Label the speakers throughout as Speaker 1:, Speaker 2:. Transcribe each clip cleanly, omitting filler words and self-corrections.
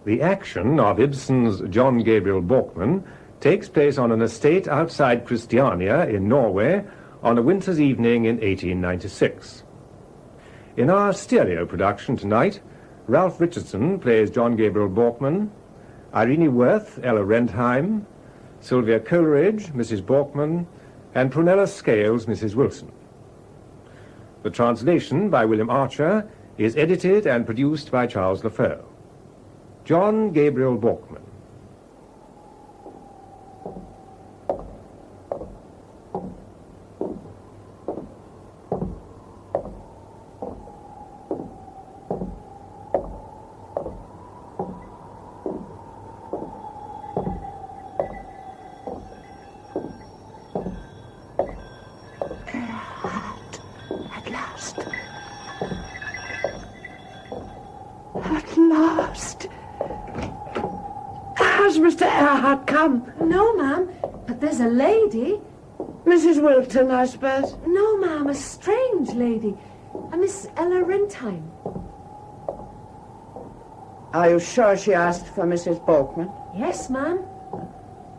Speaker 1: The action of Ibsen's John Gabriel Borkman takes place on an estate outside Christiania in Norway on a winter's evening in 1896. In our stereo production tonight, Ralph Richardson plays John Gabriel Borkman, Irene Worth, Ella Rentheim, Sylvia Coleridge, Mrs. Borkman, and Prunella Scales, Mrs. Wilson. The translation by William Archer is edited and produced by Charles Lefeaux. John Gabriel Borkman.
Speaker 2: Has Mr. Erhart come?
Speaker 3: No, ma'am, but there's a lady.
Speaker 2: Mrs. Wilton, I suppose?
Speaker 3: No, ma'am, a strange lady. A Miss Ella Rentheim.
Speaker 2: Are you sure she asked for Mrs. Borkman?
Speaker 3: Yes, ma'am.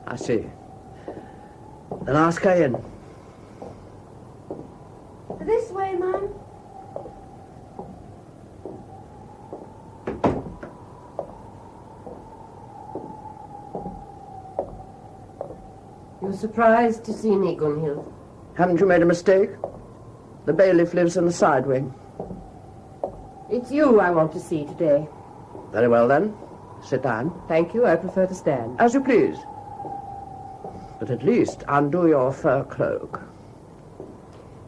Speaker 2: I see. Then ask her in.
Speaker 3: This way, ma'am.
Speaker 4: You're surprised to see me, Gunhild?
Speaker 2: Haven't you made a mistake? The bailiff lives in the side wing.
Speaker 4: It's you I want to see today.
Speaker 2: Very well, then. Sit down.
Speaker 4: Thank you, I prefer to stand.
Speaker 2: As you please. But at least undo your fur cloak.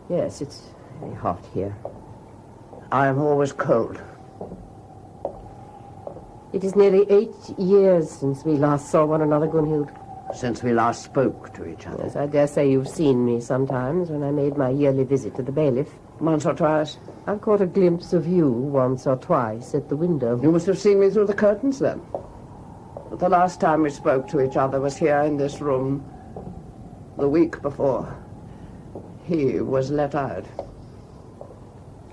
Speaker 4: Yes, it's very hot here.
Speaker 2: I am always cold.
Speaker 4: It is nearly 8 years since we last saw one another, Gunhild.
Speaker 2: Since we last spoke to each other.
Speaker 4: Yes, I dare say you've seen me sometimes when I made my yearly visit to the bailiff.
Speaker 2: Once or twice.
Speaker 4: I've caught a glimpse of you once or twice at the window.
Speaker 2: You must have seen me through the curtains then. But the last time we spoke to each other was here in this room the week before he was let out.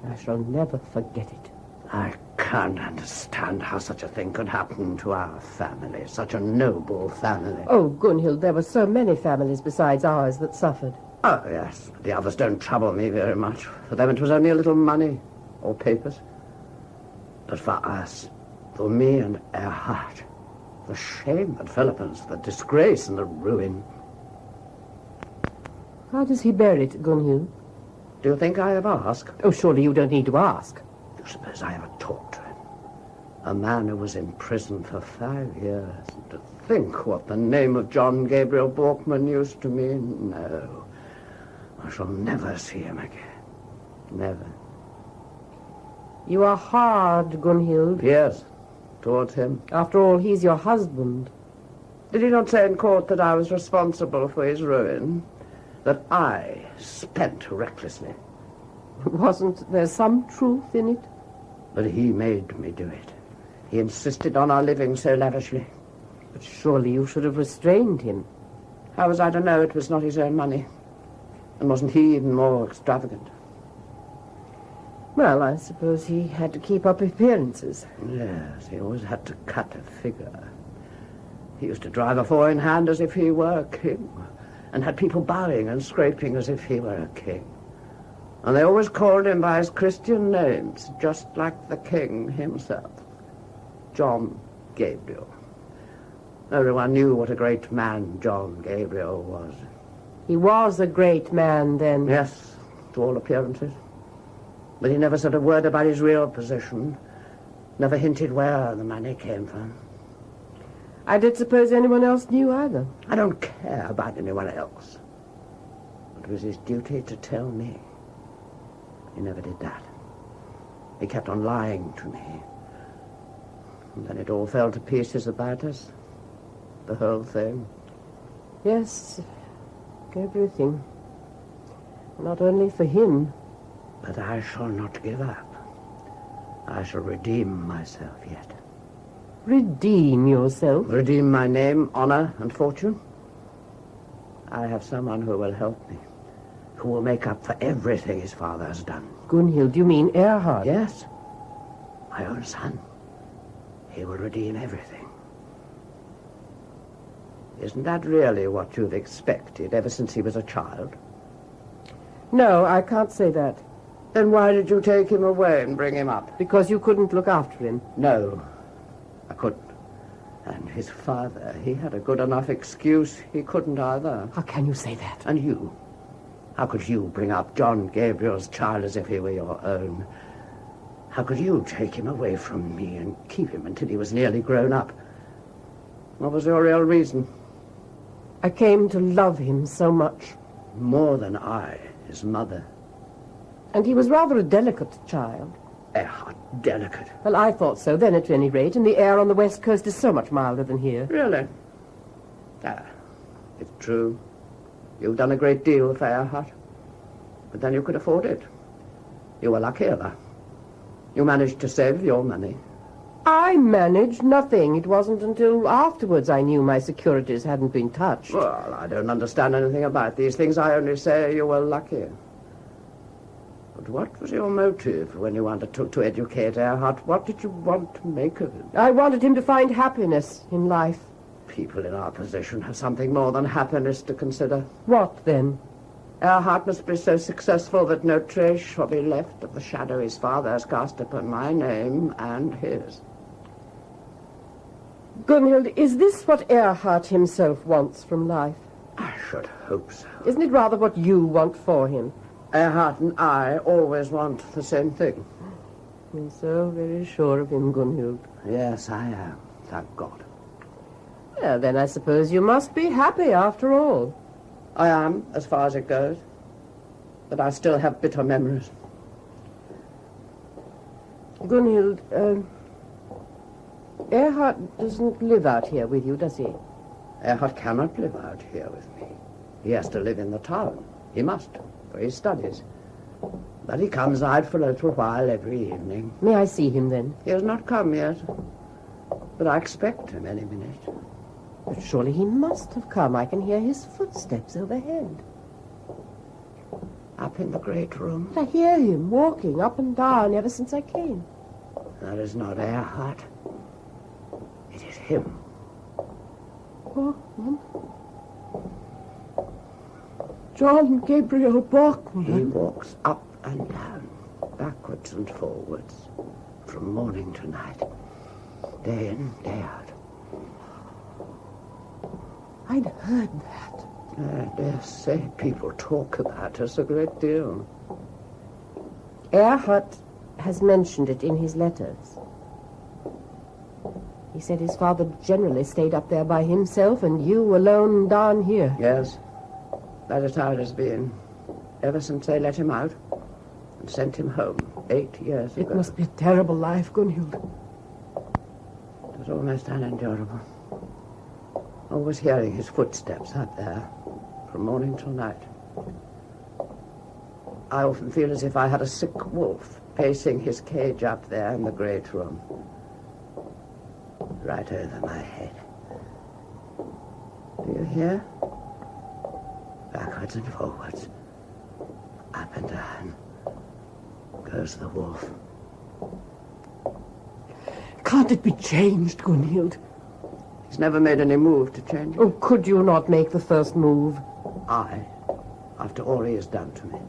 Speaker 4: I shall never forget it.
Speaker 2: I can't understand how such a thing could happen to our family, such a noble family.
Speaker 4: Oh, Gunhild, there were so many families besides ours that suffered.
Speaker 2: Oh, yes, the others don't trouble me very much. For them it was only a little money or papers. But for us, for me and Erhart, the shame that fell upon us, the disgrace and the ruin.
Speaker 4: How does he bear it, Gunhild?
Speaker 2: Do you think I have asked?
Speaker 4: Oh, surely you don't need to ask.
Speaker 2: Do you suppose I ever talked to him? A man who was in prison for 5 years. And to think what the name of John Gabriel Borkman used to mean. No, I shall never see him again. Never.
Speaker 4: You are hard, Gunhild.
Speaker 2: Yes, towards him.
Speaker 4: After all, he's your husband.
Speaker 2: Did he not say in court that I was responsible for his ruin? That I spent recklessly?
Speaker 4: Wasn't there some truth in it?
Speaker 2: But he made me do it. He insisted on our living so lavishly.
Speaker 4: But surely you should have restrained him.
Speaker 2: How was I to know it was not his own money? And wasn't he even more extravagant?
Speaker 4: Well, I suppose he had to keep up appearances.
Speaker 2: Yes, he always had to cut a figure. He used to drive a four-in-hand as if he were a king, and had people bowing and scraping as if he were a king. And they always called him by his Christian names, just like the king himself. John Gabriel. Everyone knew what a great man John Gabriel was.
Speaker 4: He was a great man then.
Speaker 2: Yes, to all appearances. But he never said a word about his real position, never hinted where the money came from.
Speaker 4: I did suppose anyone else knew either.
Speaker 2: I don't care about anyone else. It was his duty to tell me. He never did that. He kept on lying to me. And then it all fell to pieces about us. The whole thing.
Speaker 4: Yes, everything. Not only for him.
Speaker 2: But I shall not give up. I shall redeem myself yet.
Speaker 4: Redeem yourself?
Speaker 2: Redeem my name, honor, and fortune. I have someone who will help me, who will make up for everything his father has done.
Speaker 4: Gunhild, you mean Erhart?
Speaker 2: Yes, my own son. He will redeem everything. Isn't that really what you've expected ever since he was a child?
Speaker 4: No, I can't say that.
Speaker 2: Then why did you take him away and bring him up?
Speaker 4: Because you couldn't look after him.
Speaker 2: No, I couldn't. And his father, he had a good enough excuse. He couldn't either.
Speaker 4: How can you say that?
Speaker 2: And you? How could you bring up John Gabriel's child as if he were your own? How could you take him away from me and keep him until he was nearly grown up? What was your real reason?
Speaker 4: I came to love him so much.
Speaker 2: More than I, his mother.
Speaker 4: And he was rather a delicate child.
Speaker 2: Erhart, delicate.
Speaker 4: Well, I thought so then, at any rate, and the air on the west coast is so much milder than here.
Speaker 2: Really? It's true. You've done a great deal for Erhart. But then you could afford it. You were luckier. You managed to save your money.
Speaker 4: I managed nothing. It wasn't until afterwards I knew my securities hadn't been touched.
Speaker 2: Well, I don't understand anything about these things. I only say you were lucky. But what was your motive when you undertook to educate Erhart? What did you want to make of him?
Speaker 4: I wanted him to find happiness in life.
Speaker 2: People in our position have something more than happiness to consider.
Speaker 4: What, then?
Speaker 2: Erhart must be so successful that no trace shall be left of the shadow his father has cast upon my name and his.
Speaker 4: Gunhild, is this what Erhart himself wants from life?
Speaker 2: I should hope so.
Speaker 4: Isn't it rather what you want for him?
Speaker 2: Erhart and I always want the same thing.
Speaker 4: You're so very sure of him, Gunhild.
Speaker 2: Yes, I am. Thank God.
Speaker 4: Well, then I suppose you must be happy after all.
Speaker 2: I am, as far as it goes. But I still have bitter memories.
Speaker 4: Gunhild, Erhart doesn't live out here with you, does he?
Speaker 2: Erhart cannot live out here with me. He has to live in the town. He must, for his studies. But he comes out for a little while every evening.
Speaker 4: May I see him, then?
Speaker 2: He has not come yet. But I expect him any minute.
Speaker 4: But surely he must have come. I can hear his footsteps overhead.
Speaker 2: Up in the great room.
Speaker 4: I hear him walking up and down ever since I came.
Speaker 2: That is not Erhart. It is him.
Speaker 4: Borkman? John Gabriel Borkman.
Speaker 2: He walks up and down, backwards and forwards, from morning to night, day in, day out.
Speaker 4: I'd heard that.
Speaker 2: I dare say people talk about us a great deal.
Speaker 4: Erhart has mentioned it in his letters. He said his father generally stayed up there by himself and you alone down here.
Speaker 2: Yes, that is how it has been, ever since they let him out and sent him home 8 years ago.
Speaker 4: It must be a terrible life, Gunhild.
Speaker 2: It was almost unendurable. Always hearing his footsteps up there, from morning till night. I often feel as if I had a sick wolf pacing his cage up there in the great room, right over my head. Do you hear? Backwards and forwards, up and down, goes the wolf.
Speaker 4: Can't it be changed, Gunhild?
Speaker 2: He's never made any move to change it.
Speaker 4: Oh, could you not make the first move?
Speaker 2: After all he has done to me.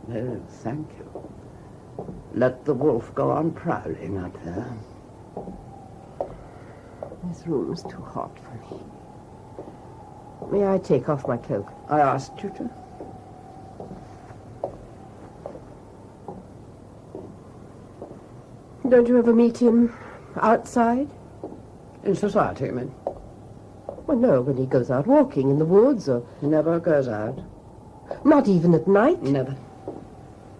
Speaker 2: No, thank you. Let the wolf go on prowling up there.
Speaker 4: This room's too hot for me. May I take off my cloak?
Speaker 2: I asked you to.
Speaker 4: Don't you ever meet him outside?
Speaker 2: In society, you mean?
Speaker 4: Well, no, when he goes out walking in the woods or...
Speaker 2: He never goes out.
Speaker 4: Not even at night?
Speaker 2: Never.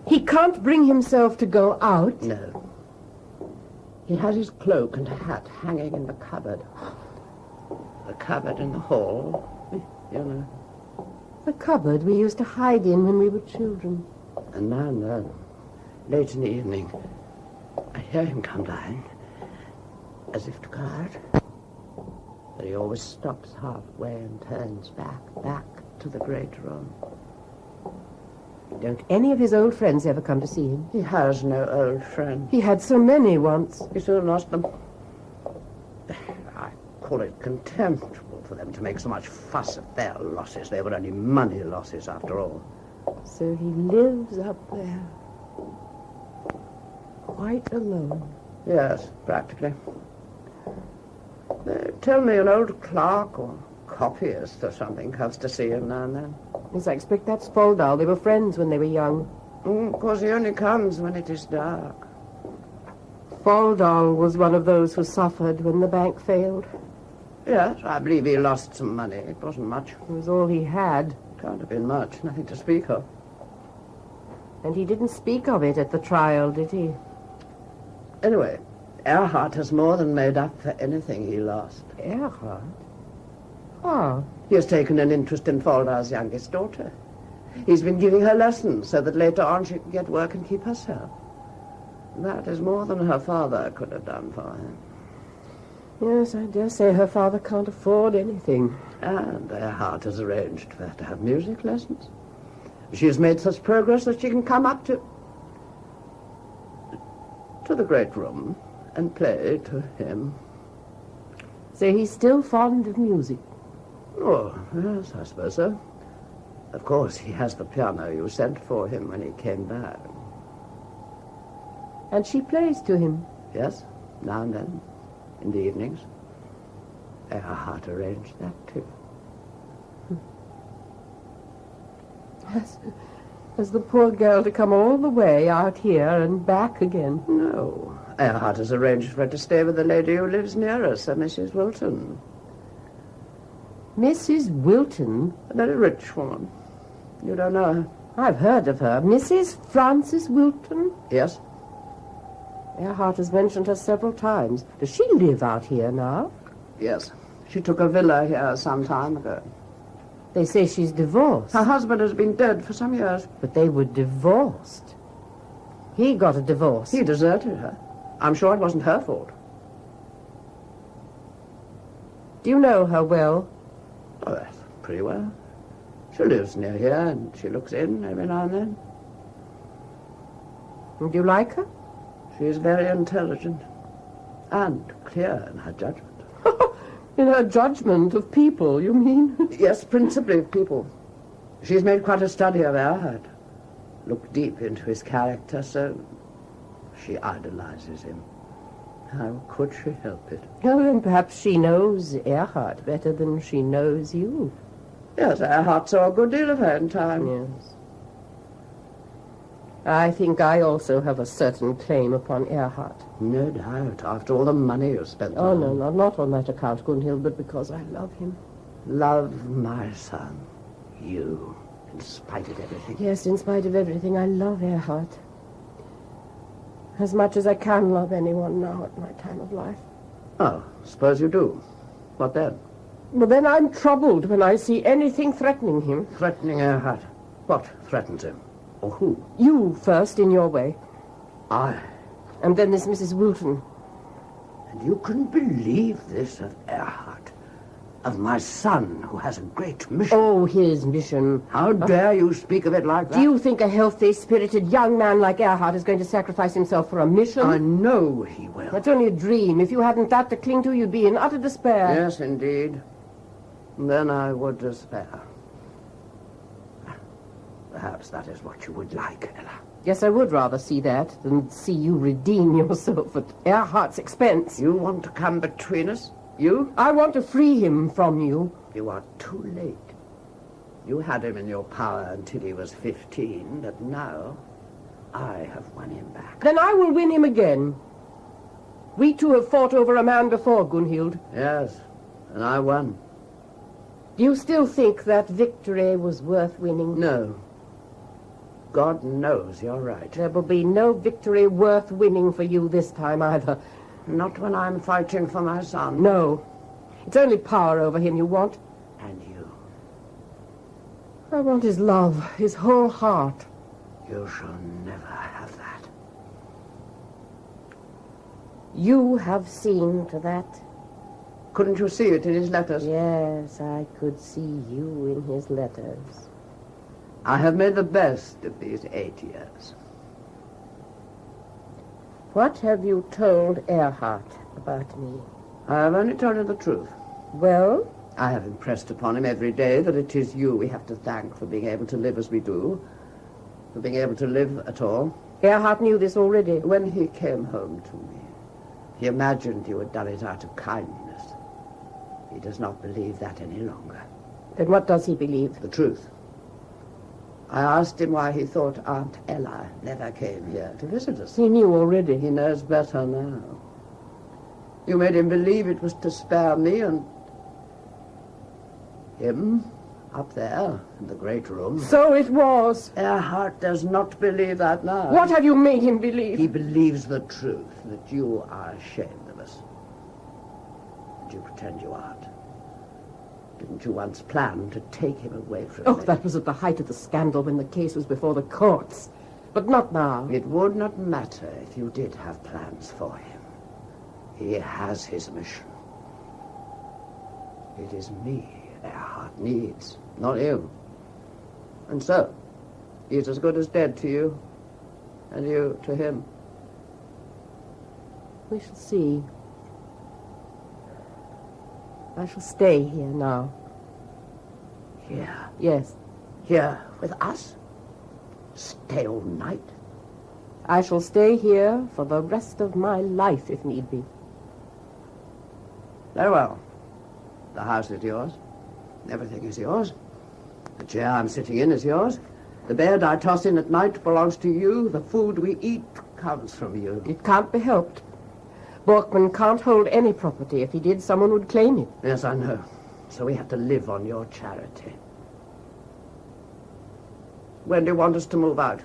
Speaker 4: He can't bring himself to go out?
Speaker 2: No. He has his cloak and hat hanging in the cupboard. The cupboard in the hall, you know.
Speaker 4: The cupboard we used to hide in when we were children.
Speaker 2: And now and then, late in the evening, I hear him come down, as if to go out. But he always stops halfway and turns back to the great room.
Speaker 4: Don't any of his old friends ever come to see him?
Speaker 2: He has no old friends.
Speaker 4: He had so many once.
Speaker 2: He soon lost them. call it contemptible for them to make so much fuss at their losses. They were only money losses, after all.
Speaker 4: So he lives up there, quite alone.
Speaker 2: Yes, practically. Tell me an old clerk or copyist or something comes to see him now and then.
Speaker 4: Yes, I expect that's Foldal. They were friends when they were young.
Speaker 2: Of course, he only comes when it is dark.
Speaker 4: Foldal was one of those who suffered when the bank failed.
Speaker 2: Yes, I believe he lost some money. It wasn't much.
Speaker 4: It was all he had.
Speaker 2: Can't have been much. Nothing to speak of.
Speaker 4: And he didn't speak of it at the trial, did he?
Speaker 2: Anyway, Erhart has more than made up for anything he lost.
Speaker 4: Erhart? Oh.
Speaker 2: He has taken an interest in Foldal's youngest daughter. He's been giving her lessons so that later on she can get work and keep herself. That is more than her father could have done for her.
Speaker 4: Yes, I dare say her father can't afford anything.
Speaker 2: And Erhart has arranged for her to have music lessons. She has made such progress that she can come up to the great room and play to him.
Speaker 4: So he's still fond of music?
Speaker 2: Oh, yes, I suppose so. Of course, he has the piano you sent for him when he came back.
Speaker 4: And she plays to him?
Speaker 2: Yes, now and then, in the evenings. Erhart arranged that, too.
Speaker 4: Has the poor girl to come all the way out here and back again?
Speaker 2: No. Erhart has arranged for her to stay with the lady who lives near us, a Mrs. Wilton.
Speaker 4: Mrs. Wilton?
Speaker 2: A very rich woman. You don't know her?
Speaker 4: I've heard of her. Mrs. Frances Wilton?
Speaker 2: Yes.
Speaker 4: Erhart has mentioned her several times. Does she live out here now?
Speaker 2: Yes. She took a villa here some time ago.
Speaker 4: They say she's divorced.
Speaker 2: Her husband has been dead for some years.
Speaker 4: But they were divorced. He got a divorce.
Speaker 2: He deserted her. I'm sure it wasn't her fault.
Speaker 4: Do you know her well?
Speaker 2: Oh, yes, pretty well. She lives near here, and she looks in every now and then.
Speaker 4: Do you like her?
Speaker 2: She is very intelligent and clear in her judgment.
Speaker 4: In her judgment of people, you mean?
Speaker 2: Yes, principally of people. She's made quite a study of Erhart. Looked deep into his character, so she idolizes him. How could she help it?
Speaker 4: Oh, then perhaps she knows Erhart better than she knows you.
Speaker 2: Yes, Erhart saw a good deal of her in time.
Speaker 4: Yes. I think I also have a certain claim upon Erhart.
Speaker 2: No doubt, after all the money you spent
Speaker 4: Oh,
Speaker 2: on
Speaker 4: no,
Speaker 2: him.
Speaker 4: not on that account, Gunhild, but because I love him.
Speaker 2: Love my son. You, in spite of everything.
Speaker 4: Yes, in spite of everything, I love Erhart. As much as I can love anyone now at my time of life.
Speaker 2: Oh, suppose you do. What then?
Speaker 4: Well, then I'm troubled when I see anything threatening him.
Speaker 2: Threatening Erhart. What threatens him? Or who?
Speaker 4: You first, in your way.
Speaker 2: I.
Speaker 4: And then this Mrs. Wilton.
Speaker 2: And you couldn't believe this of Erhart. Of my son, who has a great mission.
Speaker 4: Oh, his mission.
Speaker 2: How dare you speak of it like that?
Speaker 4: Do you think a healthy, spirited young man like Erhart is going to sacrifice himself for a mission?
Speaker 2: I know he will.
Speaker 4: That's only a dream. If you hadn't that to cling to, you'd be in utter despair.
Speaker 2: Yes, indeed. Then I would despair. Perhaps that is what you would like, Ella.
Speaker 4: Yes, I would rather see that than see you redeem yourself at Erhart's expense.
Speaker 2: You want to come between us? You?
Speaker 4: I want to free him from you.
Speaker 2: You are too late. You had him in your power until he was 15, but now I have won him back.
Speaker 4: Then I will win him again. We two have fought over a man before, Gunhild.
Speaker 2: Yes, and I won.
Speaker 4: Do you still think that victory was worth winning?
Speaker 2: No. God knows you're right.
Speaker 4: There will be no victory worth winning for you this time either.
Speaker 2: Not when I'm fighting for my son.
Speaker 4: No. It's only power over him you want.
Speaker 2: And you.
Speaker 4: I want his love, his whole heart.
Speaker 2: You shall never have that.
Speaker 4: You have seen to that.
Speaker 2: Couldn't you see it in his letters?
Speaker 4: Yes, I could see you in his letters.
Speaker 2: I have made the best of these 8 years.
Speaker 4: What have you told Erhart about me?
Speaker 2: I have only told him the truth.
Speaker 4: Well?
Speaker 2: I have impressed upon him every day that it is you we have to thank for being able to live as we do, for being able to live at all.
Speaker 4: Erhart knew this already.
Speaker 2: When he came home to me, he imagined you had done it out of kindness. He does not believe that any longer.
Speaker 4: Then what does he believe?
Speaker 2: The truth. I asked him why he thought Aunt Ella never came here to visit us.
Speaker 4: He knew already.
Speaker 2: He knows better now. You made him believe it was to spare me and him up there in the great room.
Speaker 4: So it was.
Speaker 2: Erhart does not believe that now.
Speaker 4: What have you made him believe?
Speaker 2: He believes the truth, that you are ashamed of us. And you pretend you aren't. Didn't you once plan to take him away from
Speaker 4: Oh,
Speaker 2: me?
Speaker 4: that was at the height of the scandal when the case was before the courts. But not now.
Speaker 2: It would not matter if you did have plans for him. He has his mission. It is me Erhart needs, not you. And so, he is as good as dead to you, and you to him.
Speaker 4: We shall see. I shall stay here now.
Speaker 2: Here?
Speaker 4: Yes.
Speaker 2: Here with us? Stay all night?
Speaker 4: I shall stay here for the rest of my life, if need be.
Speaker 2: Very well. The house is yours. Everything is yours. The chair I'm sitting in is yours. The bed I toss in at night belongs to you. The food we eat comes from you.
Speaker 4: It can't be helped. Borkman can't hold any property. If he did, someone would claim it.
Speaker 2: Yes, I know. So we have to live on your charity. When do you want us to move out?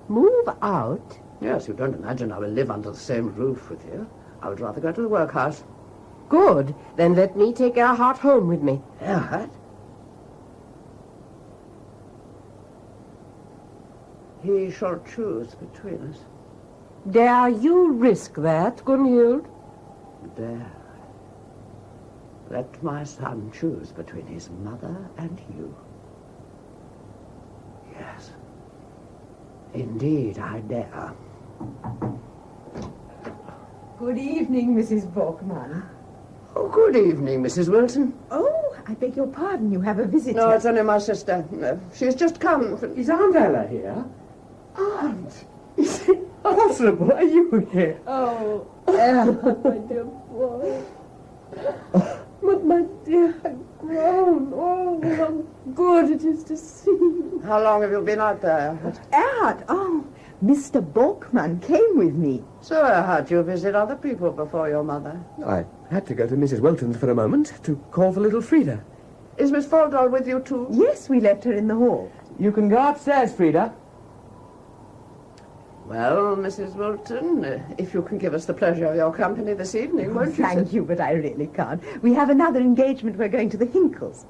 Speaker 4: Move out?
Speaker 2: Yes, you don't imagine I will live under the same roof with you. I would rather go to the workhouse.
Speaker 4: Good. Then let me take Erhart home with me.
Speaker 2: Erhart? He shall choose between us.
Speaker 4: Dare you risk that, Gunhild?
Speaker 2: Dare. Let my son choose between his mother and you. Yes. Indeed, I dare.
Speaker 5: Good evening, Mrs. Borkman.
Speaker 2: Oh, good evening, Mrs. Wilton.
Speaker 5: Oh, I beg your pardon. You have a visitor.
Speaker 2: No, it's only my sister. She's just come.
Speaker 6: Is Aunt Ella here? Aunt! Is it possible? Are you here?
Speaker 4: Oh, Erhart, my dear boy. But my dear, I've grown. Oh, how good it is to see you.
Speaker 2: How long have you been out there?
Speaker 5: Erhart, oh, Mr. Borkman came with me.
Speaker 2: So, Erhart, you visit other people before your mother?
Speaker 6: I had to go to Mrs. Wilton's for a moment to call for little Frida.
Speaker 2: Is Miss Foldal with you, too?
Speaker 5: Yes, we left her in the hall.
Speaker 6: You can go upstairs, Frida.
Speaker 2: Well, Mrs. Wilton, if you can give us the pleasure of your company this evening, won't you?
Speaker 5: Thank you, but I really can't. We have another engagement. We're going to the Hinkles.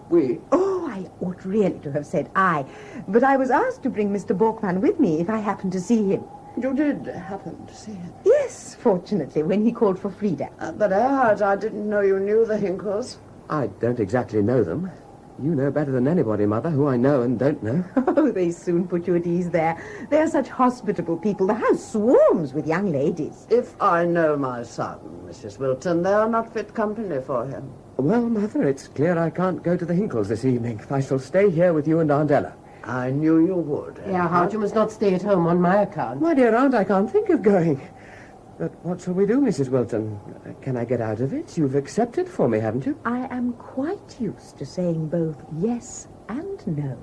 Speaker 2: We?
Speaker 5: Oh, I ought really to have said I. But I was asked to bring Mr. Borkman with me if I happened to see him.
Speaker 2: You did happen to see him?
Speaker 5: Yes, fortunately, when he called for Frida.
Speaker 2: But, Erhart, I didn't know you knew the Hinkles.
Speaker 6: I don't exactly know them. You know better than anybody, Mother, who I know and don't know.
Speaker 5: Oh, they soon put you at ease there. They're such hospitable people. The house swarms with young ladies.
Speaker 2: If I know my son, Mrs. Wilton, they are not fit company for him.
Speaker 6: Well, Mother, it's clear I can't go to the Hinkles this evening. I shall stay here with you and Aunt Ella.
Speaker 2: I knew you would.
Speaker 4: Erhart, you must not stay at home on my account.
Speaker 6: My dear Aunt, I can't think of going. But what shall we do, Mrs. Wilton? Can I get out of it? You've accepted for me, haven't you?
Speaker 5: I am quite used to saying both yes and no.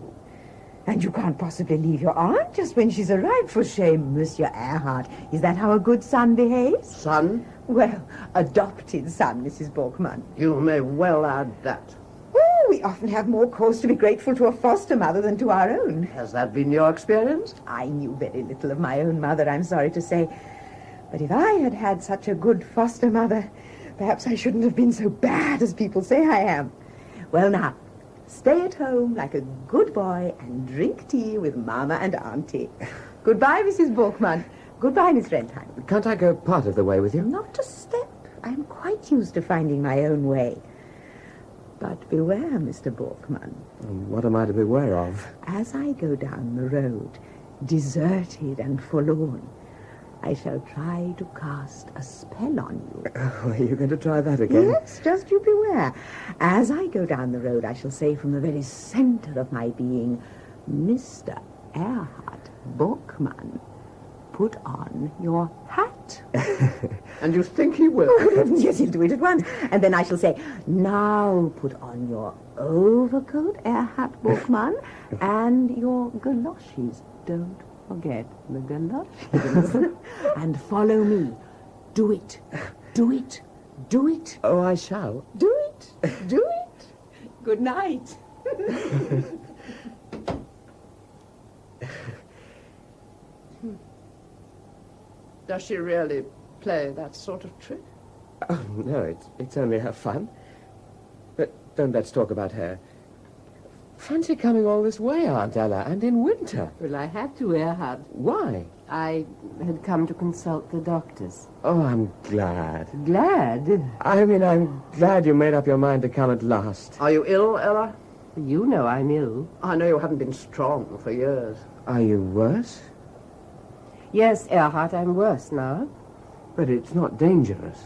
Speaker 5: And you can't possibly leave your aunt just when she's arrived. For shame, Monsieur Erhart. Is that how a good son behaves?
Speaker 2: Son?
Speaker 5: Well, adopted son, Mrs. Borkman.
Speaker 2: You may well add that.
Speaker 5: Oh, we often have more cause to be grateful to a foster mother than to our own.
Speaker 2: Has that been your experience?
Speaker 5: I knew very little of my own mother, I'm sorry to say. But if I had had such a good foster mother, perhaps I shouldn't have been so bad as people say I am. Well, now, stay at home like a good boy and drink tea with Mama and Auntie. Goodbye, Mrs. Borkman. Goodbye, Miss Rentheim.
Speaker 6: Can't I go part of the way with you?
Speaker 5: Not a step. I'm quite used to finding my own way. But beware, Mr. Borkman.
Speaker 6: What am I to beware of?
Speaker 5: As I go down the road, deserted and forlorn, I shall try to cast a spell on you.
Speaker 6: Oh, are you going to try that again?
Speaker 5: Yes, just you beware. As I go down the road, I shall say from the very center of my being, Mr. Erhart, Borkman, put on your hat.
Speaker 2: And you think he will?
Speaker 5: Yes, he'll do it at once. And then I shall say, now put on your overcoat, Erhart Borkman, and your galoshes. Don't forget the galoshes. And follow me. Do it. Do it. Do it.
Speaker 6: Oh, I shall.
Speaker 5: Do it. Do it. Good night.
Speaker 2: Does she really play that sort of trick?
Speaker 6: Oh, no, it's only her fun. But don't let's talk about her. Fancy coming all this way, Aunt Ella, and in winter.
Speaker 4: Well, I had to, Erhard.
Speaker 6: Why?
Speaker 4: I had come to consult the doctors.
Speaker 6: Oh, I'm glad.
Speaker 4: Glad?
Speaker 6: I mean, I'm glad you made up your mind to come at last.
Speaker 2: Are you ill, Ella?
Speaker 4: You know I'm ill.
Speaker 2: I know you haven't been strong for years.
Speaker 6: Are you worse?
Speaker 4: Yes, Erhard, I'm worse now.
Speaker 6: But it's not dangerous.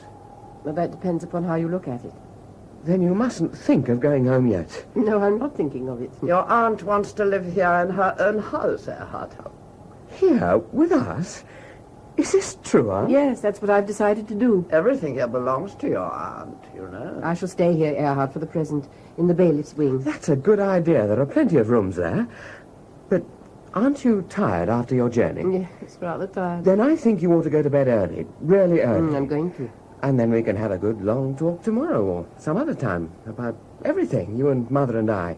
Speaker 4: Well, that depends upon how you look at it.
Speaker 6: Then you mustn't think of going home yet.
Speaker 4: No, I'm not thinking of it.
Speaker 2: Your aunt wants to live here in her own house, Erhard.
Speaker 6: Here, with us? Is this true, Aunt?
Speaker 4: Yes, that's what I've decided to do.
Speaker 2: Everything here belongs to your aunt, you know.
Speaker 4: I shall stay here, Erhard, for the present, in the bailiff's wing.
Speaker 6: That's a good idea. There are plenty of rooms there. But aren't you tired after your journey?
Speaker 4: Yeah, it's rather tired.
Speaker 6: Then I think you ought to go to bed early, really early.
Speaker 4: I'm going to.
Speaker 6: And then we can have a good long talk tomorrow or some other time about everything, you and Mother and I.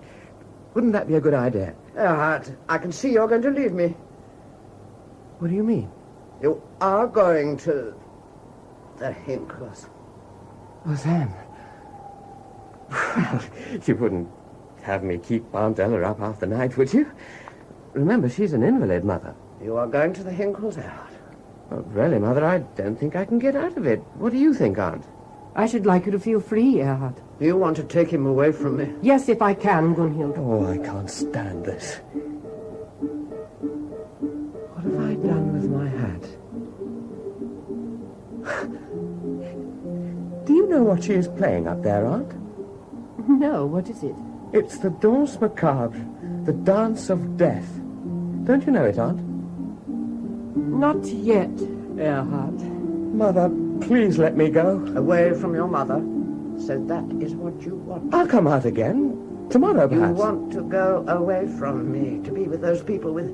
Speaker 6: Wouldn't that be a good idea?
Speaker 2: Erhard, I can see you're going to leave me.
Speaker 6: What do you mean?
Speaker 2: You are going to the Hinkles.
Speaker 6: Oh, then. Well, you wouldn't have me keep Aunt Ella up half the night, would you? Remember, she's an invalid, Mother.
Speaker 2: You are going to the Hinkles, Erhard.
Speaker 6: Well, really, Mother, I don't think I can get out of it. What do you think, Aunt?
Speaker 4: I should like you to feel free, Erhard.
Speaker 2: Do you want to take him away from me?
Speaker 4: Yes, if I can, Gunhild.
Speaker 6: Oh, I can't stand this. What have I done with my hat? Do you know what she is playing up there, Aunt?
Speaker 4: No, what is it?
Speaker 6: It's the Danse Macabre, the Dance of Death. Don't you know it, Aunt?
Speaker 4: Not yet, Erhard.
Speaker 6: Mother, please let me go.
Speaker 2: Away from your mother? So that is what you want.
Speaker 6: I'll come out again. Tomorrow,
Speaker 2: You
Speaker 6: perhaps.
Speaker 2: want to go away from me, to be with those people with...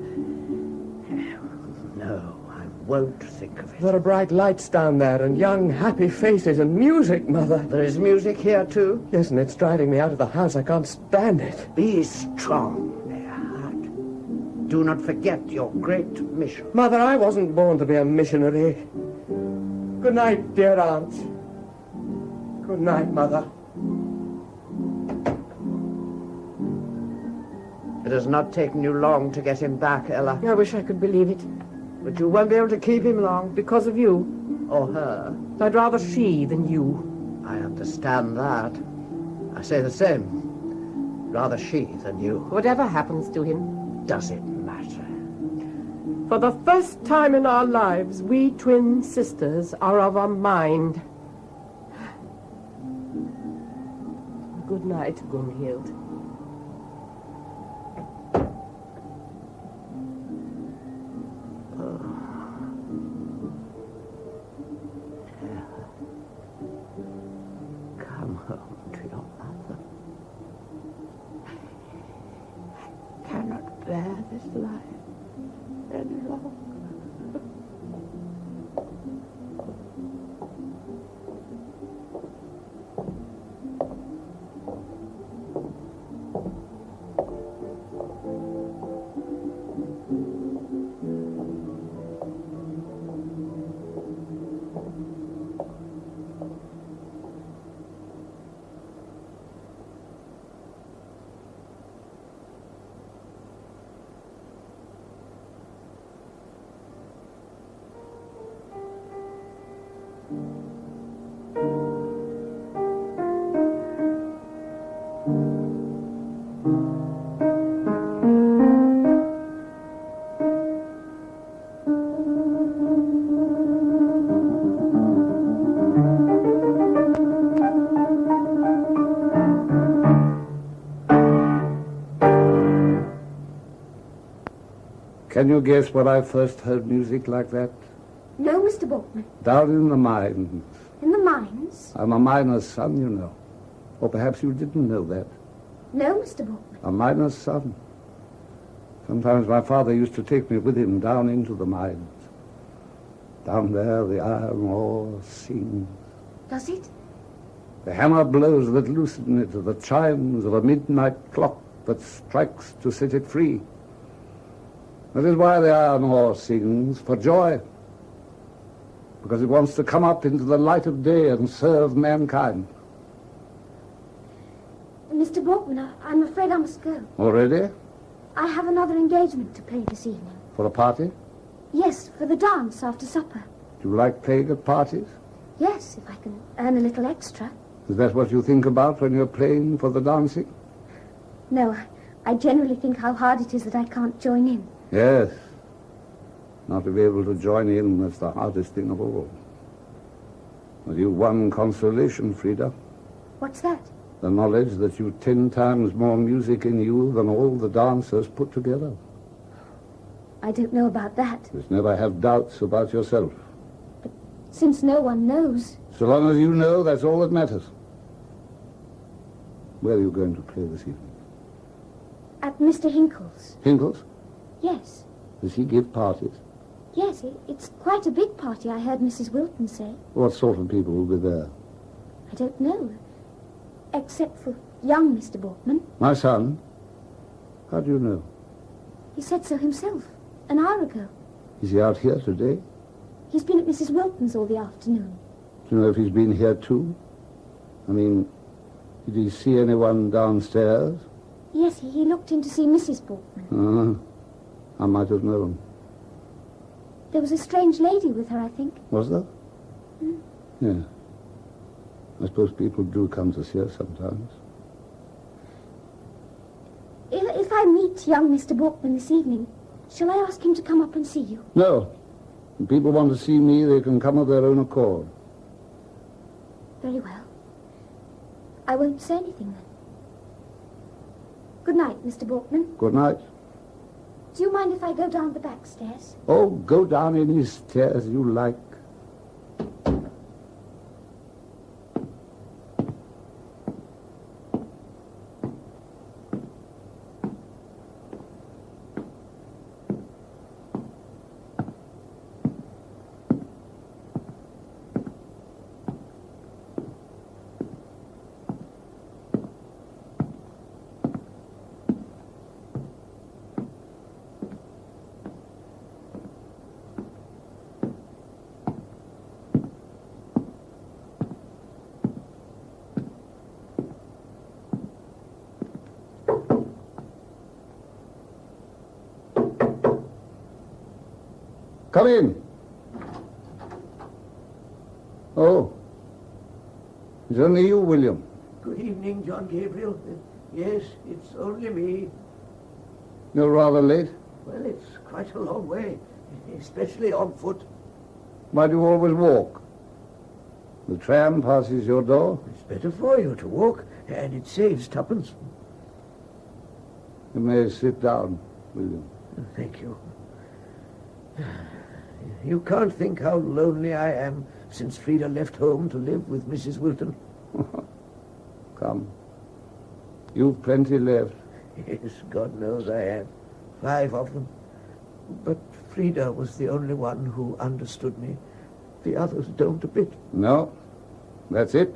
Speaker 2: No, I won't think of it.
Speaker 6: There are bright lights down there and young, happy faces and music, Mother.
Speaker 2: There is music here, too.
Speaker 6: Yes, and it's driving me out of the house. I can't stand it.
Speaker 2: Be strong, Erhard. Do not forget your great mission.
Speaker 6: Mother, I wasn't born to be a missionary. Good night, dear Aunt. Good night, Mother.
Speaker 2: It has not taken you long to get him back, Ella.
Speaker 4: I wish I could believe it.
Speaker 2: But you won't be able to keep him long.
Speaker 4: Because of you.
Speaker 2: Or her.
Speaker 4: I'd rather she than you.
Speaker 2: I understand that. I say the same. Rather she than you.
Speaker 4: Whatever happens to him.
Speaker 2: Does it matter?
Speaker 4: For the first time in our lives, we twin sisters are of a mind. Good night, Gunhild.
Speaker 2: Come home to your mother. I cannot bear this life any longer.
Speaker 7: Can you guess where I first heard music like that?
Speaker 3: No, Mr. Borkman.
Speaker 7: Down in the mines.
Speaker 3: In the mines?
Speaker 7: I'm a miner's son, you know. Or perhaps you didn't know that.
Speaker 3: No, Mr. Borkman.
Speaker 7: A miner's son. Sometimes my father used to take me with him down into the mines. Down there the iron ore sings.
Speaker 3: Does it?
Speaker 7: The hammer blows that loosen it are the chimes of a midnight clock that strikes to set it free. That is why the iron ore sings, for joy. Because it wants to come up into the light of day and serve mankind.
Speaker 3: Mr. Borkman, I'm afraid I must go.
Speaker 7: Already?
Speaker 3: I have another engagement to play this evening.
Speaker 7: For a party?
Speaker 3: Yes, for the dance after supper.
Speaker 7: Do you like playing at parties?
Speaker 3: Yes, if I can earn a little extra.
Speaker 7: Is that what you think about when you're playing for the dancing?
Speaker 3: No, I generally think how hard it is that I can't join in.
Speaker 7: Yes. Not to be able to join in, that's the hardest thing of all. But you've one consolation, Frida.
Speaker 3: What's that?
Speaker 7: The knowledge that you've 10 times more music in you than all the dancers put together.
Speaker 3: I don't know about that.
Speaker 7: Just never have doubts about yourself.
Speaker 3: Since no one knows.
Speaker 7: So long as you know, that's all that matters. Where are you going to play this evening?
Speaker 3: At Mr. Hinkle's.
Speaker 7: Hinkle's?
Speaker 3: Yes.
Speaker 7: Does he give parties?
Speaker 3: Yes, it's quite a big party, I heard Mrs. Wilton say.
Speaker 7: What sort of people will be there?
Speaker 3: I don't know. Except for young Mr. Borkman.
Speaker 7: My son? How do you know?
Speaker 3: He said so himself, an hour ago.
Speaker 7: Is he out here today?
Speaker 3: He's been at Mrs. Wilton's all the afternoon.
Speaker 7: Do you know if he's been here too? I mean, did he see anyone downstairs?
Speaker 3: Yes, he looked in to see Mrs. Borkman.
Speaker 7: I might have known.
Speaker 3: There was a strange lady with her, I think.
Speaker 7: Was there? Yeah. I suppose people do come to see us sometimes.
Speaker 3: If I meet young Mr. Borkman this evening, shall I ask him to come up and see you?
Speaker 7: No. If people want to see me, they can come of their own accord.
Speaker 3: Very well. I won't say anything then. Good night, Mr. Borkman.
Speaker 7: Good night.
Speaker 3: Do you mind if I go down the back stairs?
Speaker 7: Oh, go down any stairs you like. Come in. Oh. It's only you, William.
Speaker 2: Good evening, John Gabriel. Yes, it's only me.
Speaker 7: You're rather late.
Speaker 2: Well, it's quite a long way, especially on foot.
Speaker 7: Why do you always walk? The tram passes your door.
Speaker 2: It's better for you to walk, and it saves tuppence.
Speaker 7: You may sit down, William.
Speaker 2: Thank you. You can't think how lonely I am since Frida left home to live with Mrs. Wilton.
Speaker 7: Come. You've plenty left.
Speaker 2: Yes, God knows I have. 5 of them. But Frida was the only one who understood me. The others don't a bit.
Speaker 7: No, that's it.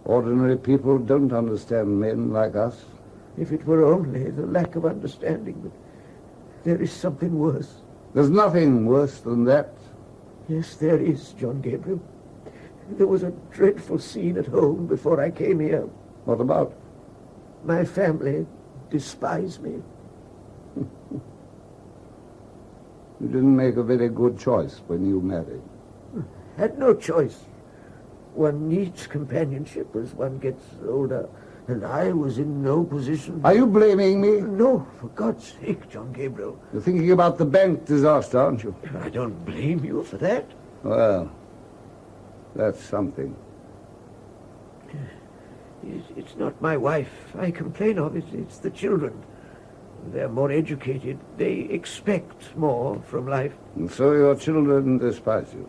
Speaker 7: Ordinary people don't understand men like us.
Speaker 2: If it were only the lack of understanding, but there is something worse.
Speaker 7: There's nothing worse than that.
Speaker 2: Yes, there is, John Gabriel. There was a dreadful scene at home before I came here.
Speaker 7: What about?
Speaker 2: My family despise me.
Speaker 7: You didn't make a very good choice when you married.
Speaker 2: Had no choice. One needs companionship as one gets older, and I was in no position...
Speaker 7: Are you blaming me?
Speaker 2: No, for God's sake, John Gabriel.
Speaker 7: You're thinking about the bank disaster, aren't you?
Speaker 2: I don't blame you for that.
Speaker 7: Well, that's something.
Speaker 2: It's not my wife I complain of. It's the children. They're more educated. They expect more from life.
Speaker 7: And so your children despise you.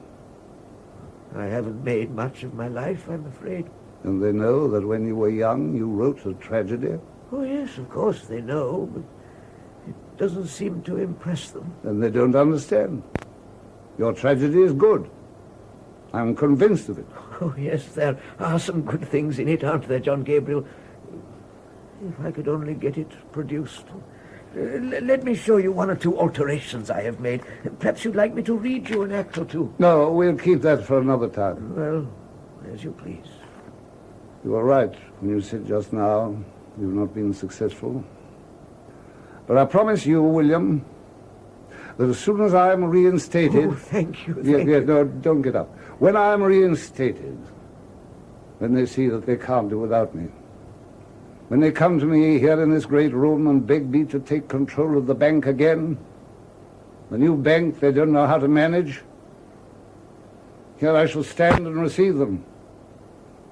Speaker 2: I haven't made much of my life, I'm afraid.
Speaker 7: And they know that when you were young, you wrote a tragedy?
Speaker 2: Oh, yes, of course they know, but it doesn't seem to impress them.
Speaker 7: Then they don't understand. Your tragedy is good. I'm convinced of it.
Speaker 2: Oh, yes, there are some good things in it, aren't there, John Gabriel? If I could only get it produced. Let me show you one or two alterations I have made. Perhaps you'd like me to read you an act or two.
Speaker 7: No, we'll keep that for another time.
Speaker 2: Well, as you please.
Speaker 7: You were right when you said just now you've not been successful. But I promise you, William, that as soon as I'm reinstated...
Speaker 2: Oh, thank you.
Speaker 7: No, don't get up. When I'm reinstated, when they see that they can't do without me, when they come to me here in this great room and beg me to take control of the bank again, the new bank they don't know how to manage, here I shall stand and receive them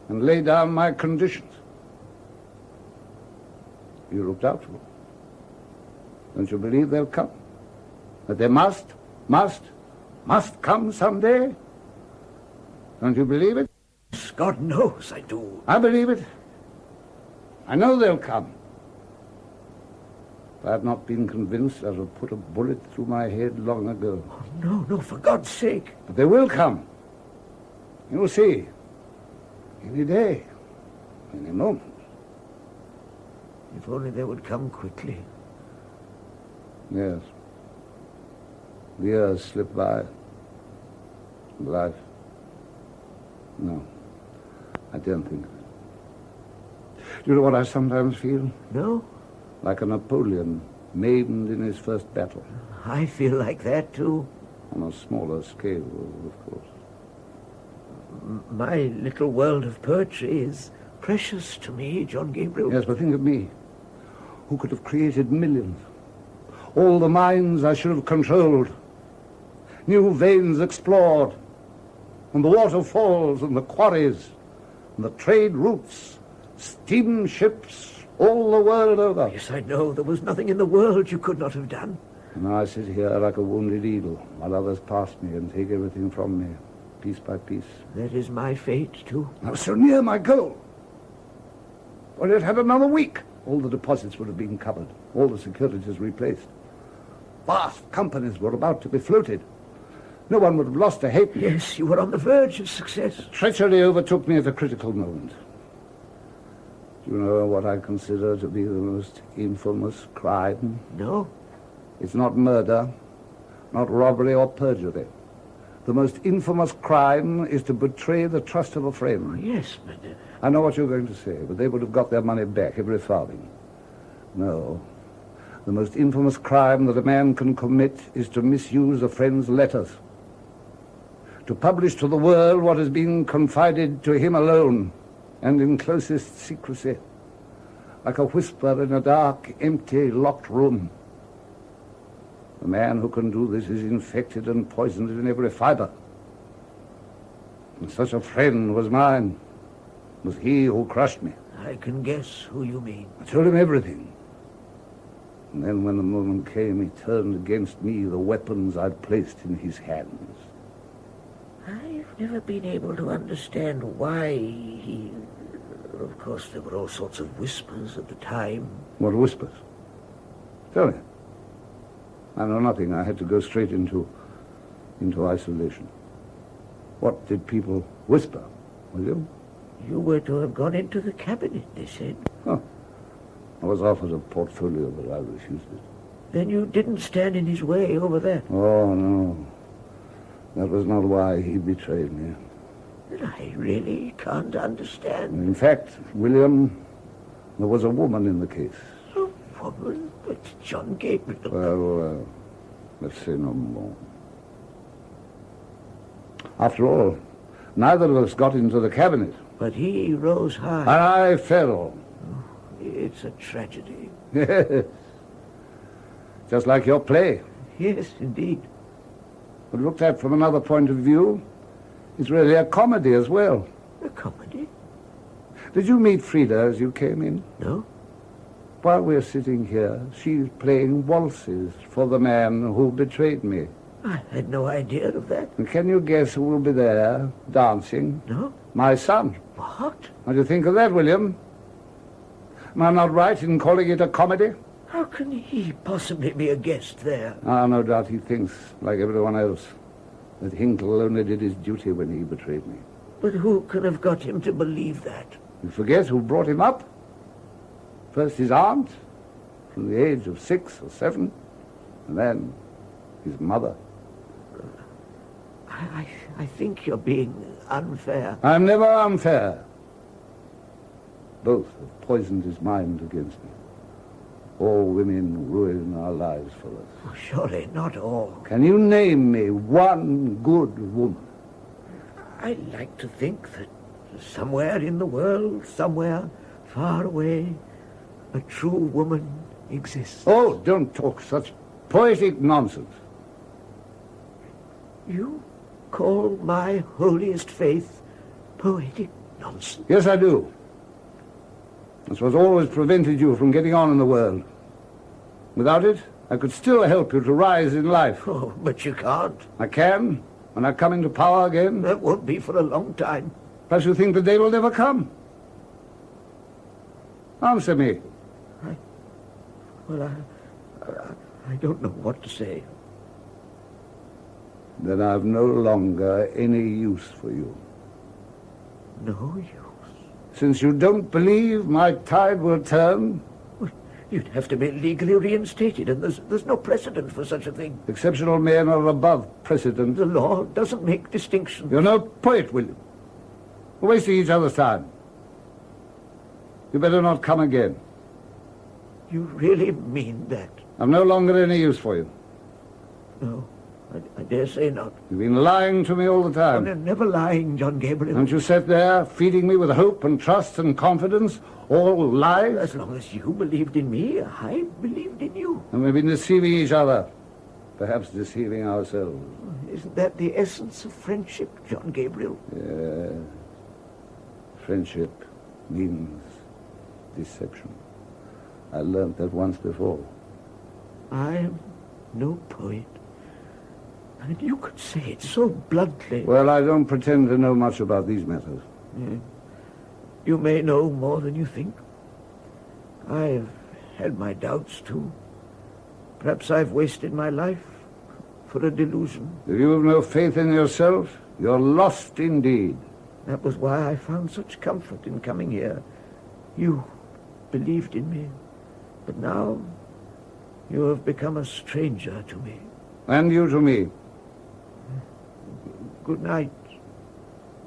Speaker 7: and lay down my conditions. You look doubtful. Don't you believe they'll come? That they must come someday? Don't you believe it?
Speaker 2: God knows I do.
Speaker 7: I believe it. I know they'll come. If I had not been convinced, I'd have put a bullet through my head long ago.
Speaker 2: Oh, no, for God's sake.
Speaker 7: But they will come. You'll see. Any day. Any moment.
Speaker 2: If only they would come quickly.
Speaker 7: Yes. The years slip by. Life. No. I don't think of it. Do you know what I sometimes feel?
Speaker 2: No?
Speaker 7: Like a Napoleon, maimed in his first battle.
Speaker 2: I feel like that, too.
Speaker 7: On a smaller scale, of course.
Speaker 2: My little world of poetry is precious to me, John Gabriel.
Speaker 7: Yes, but think of me, who could have created millions. All the mines I should have controlled. New veins explored. And the waterfalls and the quarries. And the trade routes. Steamships all the world over.
Speaker 2: Yes, I know. There was nothing in the world you could not have done.
Speaker 7: And now I sit here like a wounded eagle, while others pass me and take everything from me, piece by piece.
Speaker 2: That is my fate, too.
Speaker 7: I was so near my goal. Well, it had another week. All the deposits would have been covered, all the securities replaced. Vast companies were about to be floated. No one would have lost a halfpenny.
Speaker 2: Yes, you were on the verge of success.
Speaker 7: Treachery overtook me at a critical moment. Do you know what I consider to be the most infamous crime?
Speaker 2: No?
Speaker 7: It's not murder, not robbery or perjury. The most infamous crime is to betray the trust of a friend.
Speaker 2: Oh, yes, but...
Speaker 7: I know what you're going to say, but they would have got their money back, every farthing. No. The most infamous crime that a man can commit is to misuse a friend's letters. To publish to the world what has been confided to him alone and in closest secrecy, like a whisper in a dark, empty, locked room. The man who can do this is infected and poisoned in every fiber. And such a friend was mine. It was he who crushed me.
Speaker 2: I can guess who you mean.
Speaker 7: I told him everything. And then when the moment came, he turned against me the weapons I'd placed in his hands.
Speaker 2: I've never been able to understand why he... Of course, there were all sorts of whispers at the time.
Speaker 7: What whispers? Tell me. I know nothing. I had to go straight into isolation. What did people whisper, William?
Speaker 2: You were to have gone into the cabinet, they said.
Speaker 7: Oh. I was offered a portfolio, but I refused it.
Speaker 2: Then you didn't stand in his way over there.
Speaker 7: Oh, no. That was not why he betrayed me.
Speaker 2: I really can't understand.
Speaker 7: In fact, William, there was a woman in the case.
Speaker 2: A woman? But John Gabriel.
Speaker 7: Well, let's say no more. After all, neither of us got into the cabinet.
Speaker 2: But he rose high.
Speaker 7: And I fell.
Speaker 2: It's a tragedy.
Speaker 7: Yes. Just like your play.
Speaker 2: Yes, indeed.
Speaker 7: But looked at from another point of view, it's really a comedy as well.
Speaker 2: A comedy?
Speaker 7: Did you meet Frida as you came in?
Speaker 2: No.
Speaker 7: while we're sitting here, she's playing waltzes for the man who betrayed me.
Speaker 2: I had no idea of that.
Speaker 7: And can you guess who will be there, dancing?
Speaker 2: No?
Speaker 7: My son.
Speaker 2: What?
Speaker 7: What do you think of that, William? Am I not right in calling it a comedy?
Speaker 2: How can he possibly be a guest there?
Speaker 7: Ah, no doubt he thinks, like everyone else, that Hinkle only did his duty when he betrayed me.
Speaker 2: But who could have got him to believe that?
Speaker 7: You forget who brought him up? First his aunt, from the age of 6 or 7, and then his mother.
Speaker 2: I think you're being unfair.
Speaker 7: I'm never unfair. Both have poisoned his mind against me. All women ruin our lives for us.
Speaker 2: Oh, surely not all.
Speaker 7: Can you name me one good woman?
Speaker 2: I like to think that somewhere in the world, somewhere far away, a true woman exists.
Speaker 7: Oh, don't talk such poetic nonsense.
Speaker 2: You call my holiest faith poetic nonsense?
Speaker 7: Yes, I do. That's what's always prevented you from getting on in the world. Without it, I could still help you to rise in life.
Speaker 2: Oh, but you can't.
Speaker 7: I can, when I come into power again.
Speaker 2: That won't be for a long time.
Speaker 7: Perhaps you think the day will never come. Answer me.
Speaker 2: I don't know what to say.
Speaker 7: Then I've no longer any use for you.
Speaker 2: No use?
Speaker 7: Since you don't believe my tide will turn.
Speaker 2: Well, you'd have to be legally reinstated, and there's no precedent for such a thing.
Speaker 7: Exceptional men are above precedent.
Speaker 2: The law doesn't make distinctions.
Speaker 7: You're no poet, William. We're wasting each other's time. You better not come again.
Speaker 2: You really mean that?
Speaker 7: I'm no longer any use for you.
Speaker 2: No, I dare say not.
Speaker 7: You've been lying to me all the time.
Speaker 2: I'm never lying, John Gabriel.
Speaker 7: Haven't you sat there feeding me with hope and trust and confidence? All lies?
Speaker 2: As long as you believed in me, I believed in you.
Speaker 7: And we've been deceiving each other. Perhaps deceiving ourselves.
Speaker 2: Isn't that the essence of friendship, John Gabriel?
Speaker 7: Yeah. Friendship means deception. I learned that once before.
Speaker 2: I am no poet. And you could say it so bluntly.
Speaker 7: Well, I don't pretend to know much about these matters.
Speaker 2: Yeah. You may know more than you think. I've had my doubts, too. Perhaps I've wasted my life for a delusion.
Speaker 7: If you have no faith in yourself, you're lost indeed.
Speaker 2: That was why I found such comfort in coming here. You believed in me. But now, you have become a stranger to me.
Speaker 7: And you to me.
Speaker 2: Good night,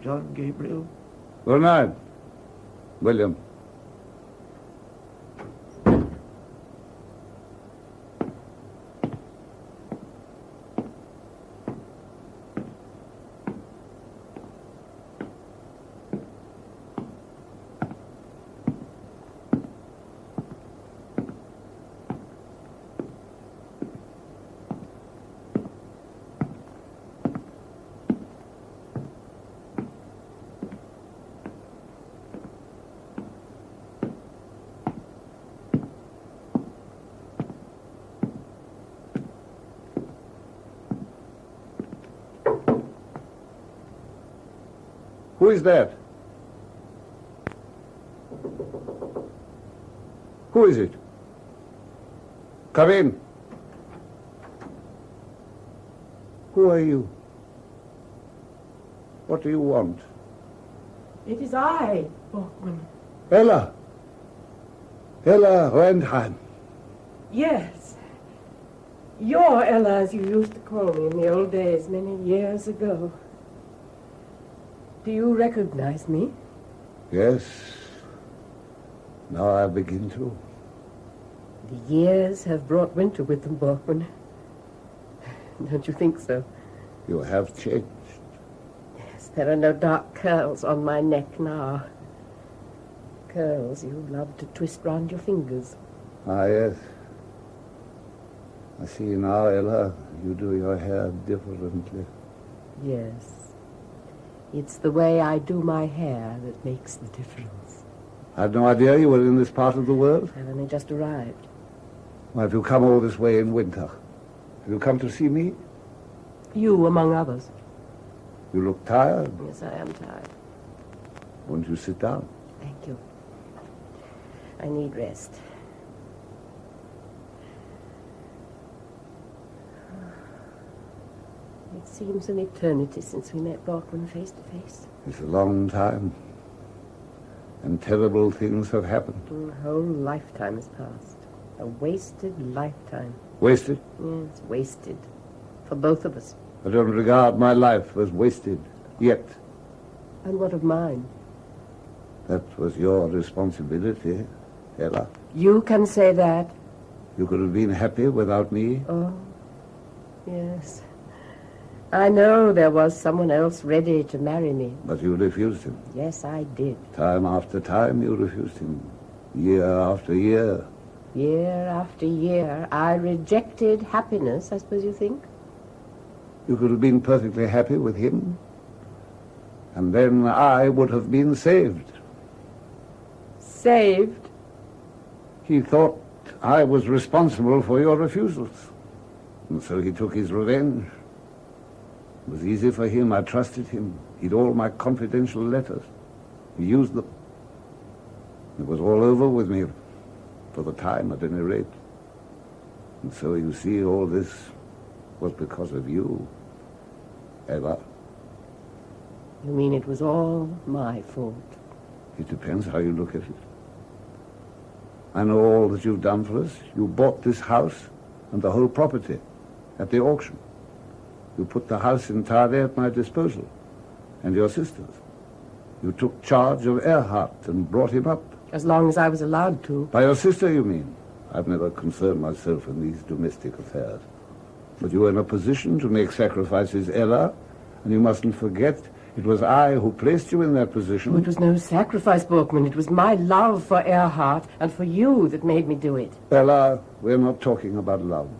Speaker 2: John Gabriel.
Speaker 7: Good night, William. Who is that? Who is it? Come in. Who are you? What do you want?
Speaker 4: It is I, Borkman.
Speaker 7: Ella. Ella Rentheim.
Speaker 4: Yes. Your Ella, as you used to call me in the old days, many years ago. Do you recognize me?
Speaker 7: Yes. Now I begin to.
Speaker 4: The years have brought winter with them, Borkman. Don't you think so?
Speaker 7: You have changed.
Speaker 4: Yes, there are no dark curls on my neck now. Curls you love to twist round your fingers.
Speaker 7: Ah, yes. I see now, Ella, you do your hair differently.
Speaker 4: Yes. It's the way I do my hair that makes the difference.
Speaker 7: I had no idea you were in this part of the world.
Speaker 4: I've only just arrived.
Speaker 7: Why have you come all this way in winter? Have you come to see me?
Speaker 4: You, among others.
Speaker 7: You look tired.
Speaker 4: Yes, I am tired.
Speaker 7: Won't you sit down?
Speaker 4: Thank you. I need rest. It seems an eternity since we met Borkman face to face.
Speaker 7: It's a long time. And terrible things have happened.
Speaker 4: A whole lifetime has passed. A wasted lifetime.
Speaker 7: Wasted?
Speaker 4: Yes, wasted. For both of us.
Speaker 7: I don't regard my life as wasted, yet.
Speaker 4: And what of mine?
Speaker 7: That was your responsibility, Ella.
Speaker 4: You can say that.
Speaker 7: You could have been happy without me.
Speaker 4: Oh, yes. I know there was someone else ready to marry me.
Speaker 7: But you refused him.
Speaker 4: Yes, I did.
Speaker 7: Time after time you refused him. Year after year.
Speaker 4: Year after year, I rejected happiness, I suppose you think?
Speaker 7: You could have been perfectly happy with him. And then I would have been saved.
Speaker 4: Saved?
Speaker 7: He thought I was responsible for your refusals. And so he took his revenge. It was easy for him. I trusted him. He'd all my confidential letters. He used them. It was all over with me, for the time at any rate. And so you see, all this was because of you, Ella.
Speaker 4: You mean it was all my fault?
Speaker 7: It depends how you look at it. I know all that you've done for us. You bought this house and the whole property at the auction. You put the house entirely at my disposal, and your sister's. You took charge of Erhart and brought him up.
Speaker 4: As long as I was allowed to.
Speaker 7: By your sister, you mean? I've never concerned myself in these domestic affairs. But you were in a position to make sacrifices, Ella, and you mustn't forget it was I who placed you in that position.
Speaker 4: Oh, it was no sacrifice, Borkman. It was my love for Erhart and for you that made me do it.
Speaker 7: Ella, we're not talking about love.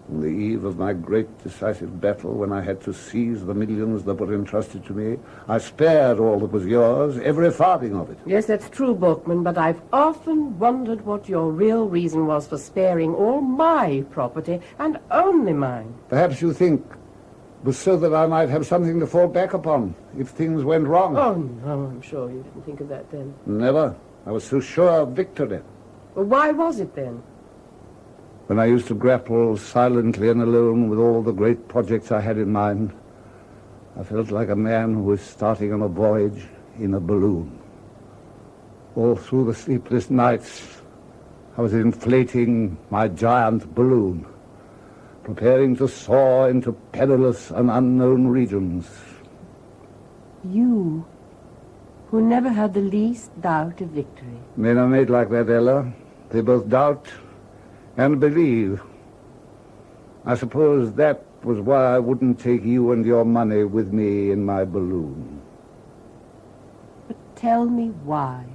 Speaker 7: On the eve of my great decisive battle, when I had to seize the millions that were entrusted to me, I spared all that was yours, every farthing of it.
Speaker 4: Yes, that's true, Borkman, but I've often wondered what your real reason was for sparing all my property, and only mine.
Speaker 7: Perhaps you think it was so that I might have something to fall back upon if things went wrong.
Speaker 4: Oh, no, I'm sure you didn't think of that then.
Speaker 7: Never. I was so sure of victory.
Speaker 4: Well, why was it then?
Speaker 7: When I used to grapple silently and alone with all the great projects I had in mind, I felt like a man who was starting on a voyage in a balloon. All through the sleepless nights, I was inflating my giant balloon, preparing to soar into perilous and unknown regions.
Speaker 4: You, who never had the least doubt of victory.
Speaker 7: Men are made like that, Ella. They both doubt and believe. I suppose that was why I wouldn't take you and your money with me in my balloon.
Speaker 4: But tell me why.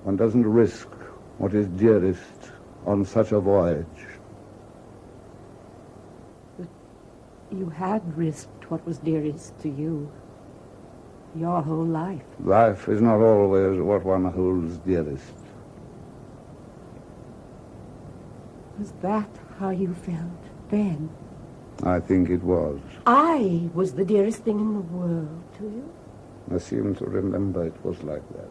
Speaker 7: One doesn't risk what is dearest on such a voyage.
Speaker 4: But you had risked what was dearest to you. Your whole life.
Speaker 7: Life is not always what one holds dearest.
Speaker 4: Was that how you felt then?
Speaker 7: I think it was.
Speaker 4: I was the dearest thing in the world to you.
Speaker 7: I seem to remember it was like that.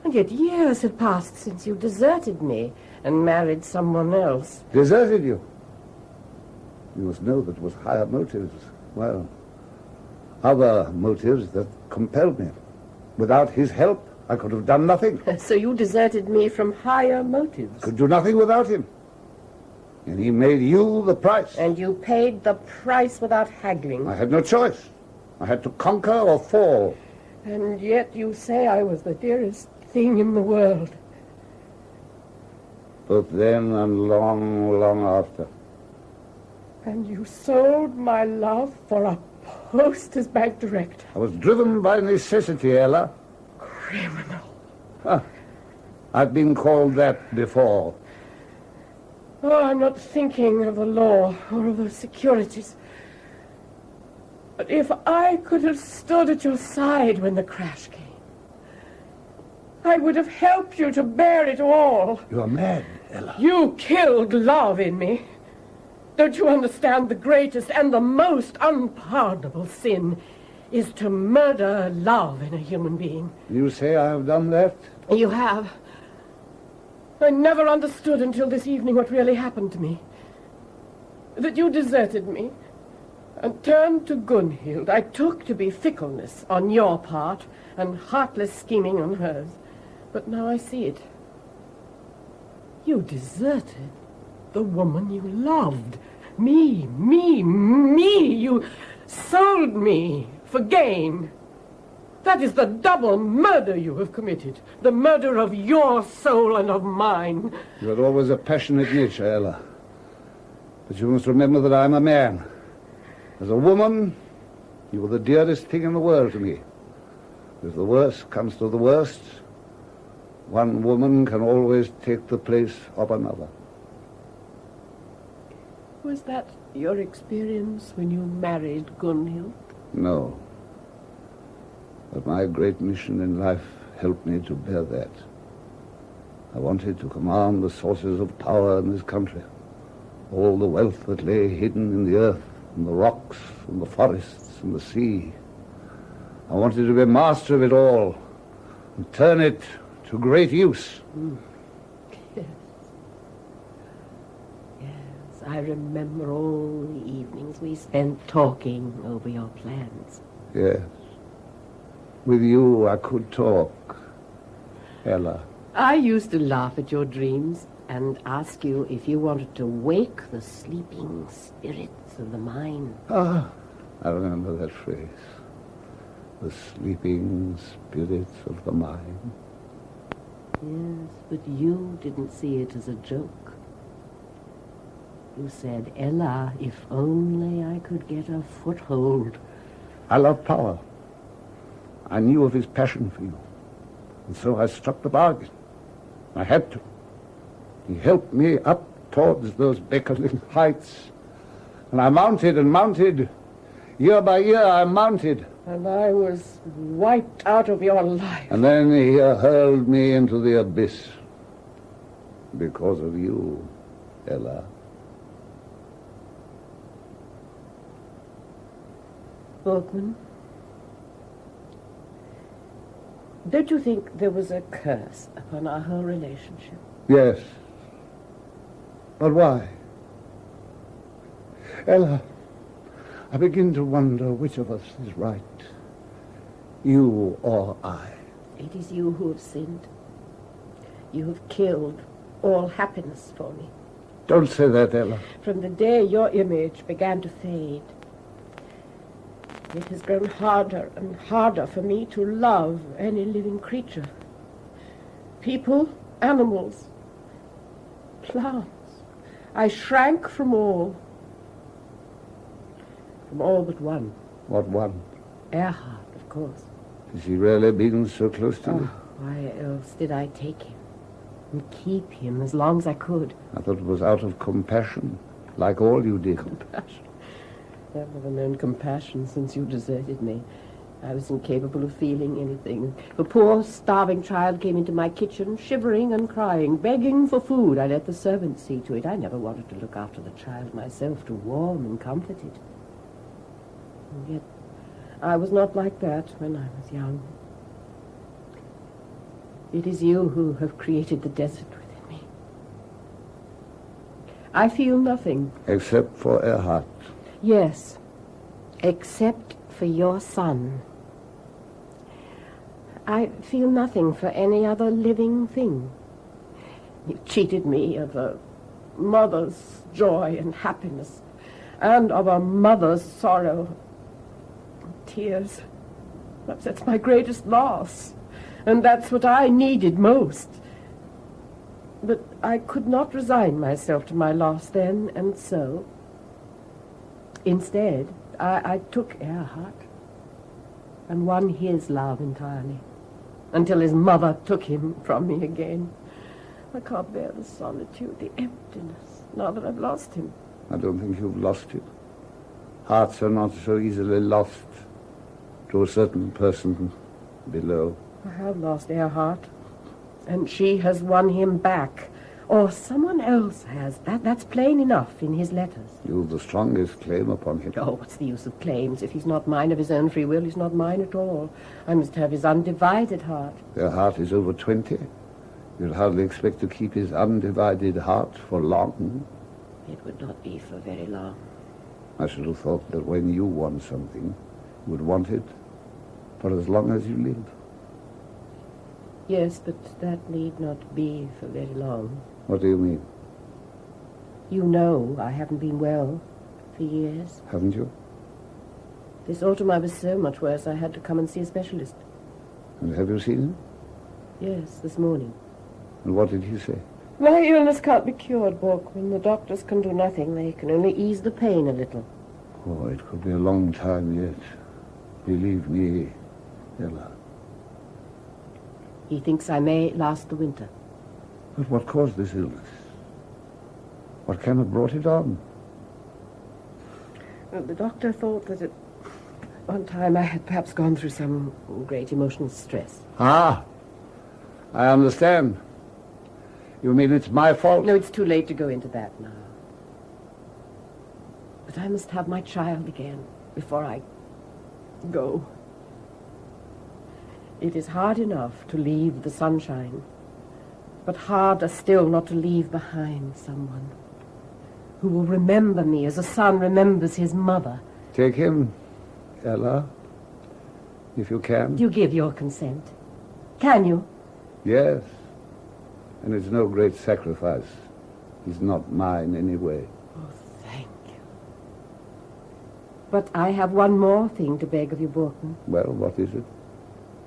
Speaker 4: And yet years had passed since you deserted me and married someone else.
Speaker 7: Deserted you? You must know that it was higher motives. Well, other motives that compelled me. Without his help, I could have done nothing.
Speaker 4: So you deserted me from higher motives.
Speaker 7: Could do nothing without him. And he made you the price.
Speaker 4: And you paid the price without haggling.
Speaker 7: I had no choice. I had to conquer or fall.
Speaker 4: And yet you say I was the dearest thing in the world.
Speaker 7: Both then and long, long after.
Speaker 4: And you sold my love for a post as bank director.
Speaker 7: I was driven by necessity, Ella.
Speaker 4: Criminal.
Speaker 7: I've been called that before.
Speaker 4: Oh, I'm not thinking of the law or of the securities. But if I could have stood at your side when the crash came, I would have helped you to bear it all.
Speaker 7: You are mad, Ella.
Speaker 4: You killed love in me. Don't you understand the greatest and the most unpardonable sin is to murder love in a human being?
Speaker 7: You say I have done that?
Speaker 4: You have. I never understood until this evening what really happened to me. That you deserted me and turned to Gunhild. I took to be fickleness on your part and heartless scheming on hers. But now I see it. You deserted the woman you loved. Me. You sold me for gain. That is the double murder you have committed. The murder of your soul and of mine.
Speaker 7: You had always a passionate nature, Ella. But you must remember that I'm a man. As a woman, you were the dearest thing in the world to me. If the worst comes to the worst, one woman can always take the place of another.
Speaker 4: Was that your experience when you married Gunhild?
Speaker 7: No. But my great mission in life helped me to bear that. I wanted to command the sources of power in this country. All the wealth that lay hidden in the earth, and the rocks, and the forests, and the sea. I wanted to be master of it all, and turn it to great use.
Speaker 4: Yes. Yes, I remember all the evenings we spent talking over your plans.
Speaker 7: Yes. With you I could talk, Ella.
Speaker 4: I used to laugh at your dreams and ask you if you wanted to wake the sleeping spirits of the mind.
Speaker 7: Ah, I remember that phrase. The sleeping spirits of the mind.
Speaker 4: Yes, but you didn't see it as a joke. You said, Ella, if only I could get a foothold.
Speaker 7: I love power. I knew of his passion for you, and so I struck the bargain. I had to. He helped me up towards those beckoning heights, and I mounted and mounted. Year by year I mounted.
Speaker 4: And I was wiped out of your life.
Speaker 7: And then he hurled me into the abyss. Because of you, Ella.
Speaker 4: Borkman, don't you think there was a curse upon our whole relationship?
Speaker 7: Yes. But why? Ella, I begin to wonder which of us is right. You or I.
Speaker 4: It is you who have sinned. You have killed all happiness for me.
Speaker 7: Don't say that, Ella.
Speaker 4: From the day your image began to fade, it has grown harder and harder for me to love any living creature. People, animals, plants. I shrank from all. From all but one.
Speaker 7: What one?
Speaker 4: Erhart, of course.
Speaker 7: Has he really been so close to you?
Speaker 4: Why else did I take him and keep him as long as I could?
Speaker 7: I thought it was out of compassion, like all you did.
Speaker 4: Compassion. I've never known compassion since you deserted me. I was incapable of feeling anything. The poor, starving child came into my kitchen, shivering and crying, begging for food. I let the servants see to it. I never wanted to look after the child myself, to warm and comfort it. And yet, I was not like that when I was young. It is you who have created the desert within me. I feel nothing.
Speaker 7: Except for Erhart.
Speaker 4: Yes, except for your son. I feel nothing for any other living thing. You cheated me of a mother's joy and happiness, and of a mother's sorrow. Tears. That's my greatest loss, and that's what I needed most. But I could not resign myself to my loss then, and so, instead, I took Erhart and won his love entirely, until his mother took him from me again. I can't bear the solitude, the emptiness, now that I've lost him.
Speaker 7: I don't think you've lost it. Hearts are not so easily lost to a certain person below.
Speaker 4: I have lost Erhart. And she has won him back. Or someone else has. That's plain enough in his letters.
Speaker 7: You've the strongest claim upon him.
Speaker 4: Oh, what's the use of claims? If he's not mine of his own free will, he's not mine at all. I must have his undivided heart.
Speaker 7: Erhart is over 20. You'd hardly expect to keep his undivided heart for long.
Speaker 4: It would not be for very long.
Speaker 7: I should have thought that when you want something, you would want it for as long as you live.
Speaker 4: Yes, but that need not be for very long.
Speaker 7: What do you mean?
Speaker 4: You know I haven't been well for years.
Speaker 7: Haven't you?
Speaker 4: This autumn I was so much worse I had to come and see a specialist.
Speaker 7: And have you seen him?
Speaker 4: Yes, this morning.
Speaker 7: And what did he say?
Speaker 4: My illness can't be cured, Borkman. The doctors can do nothing. They can only ease the pain a little.
Speaker 7: Oh, it could be a long time yet. Believe me, Ella.
Speaker 4: He thinks I may last the winter.
Speaker 7: But what caused this illness? What can have brought it on?
Speaker 4: Well, the doctor thought that at one time I had perhaps gone through some great emotional stress.
Speaker 7: Ah, I understand. You mean it's my fault?
Speaker 4: No, it's too late to go into that now. But I must have my child again before I go. It is hard enough to leave the sunshine, but harder still not to leave behind someone who will remember me as a son remembers his mother.
Speaker 7: Take him, Ella, if you can.
Speaker 4: You give your consent. Can you?
Speaker 7: Yes. And it's no great sacrifice. He's not mine anyway.
Speaker 4: Oh, thank you. But I have one more thing to beg of you, Borkman.
Speaker 7: Well, what is it?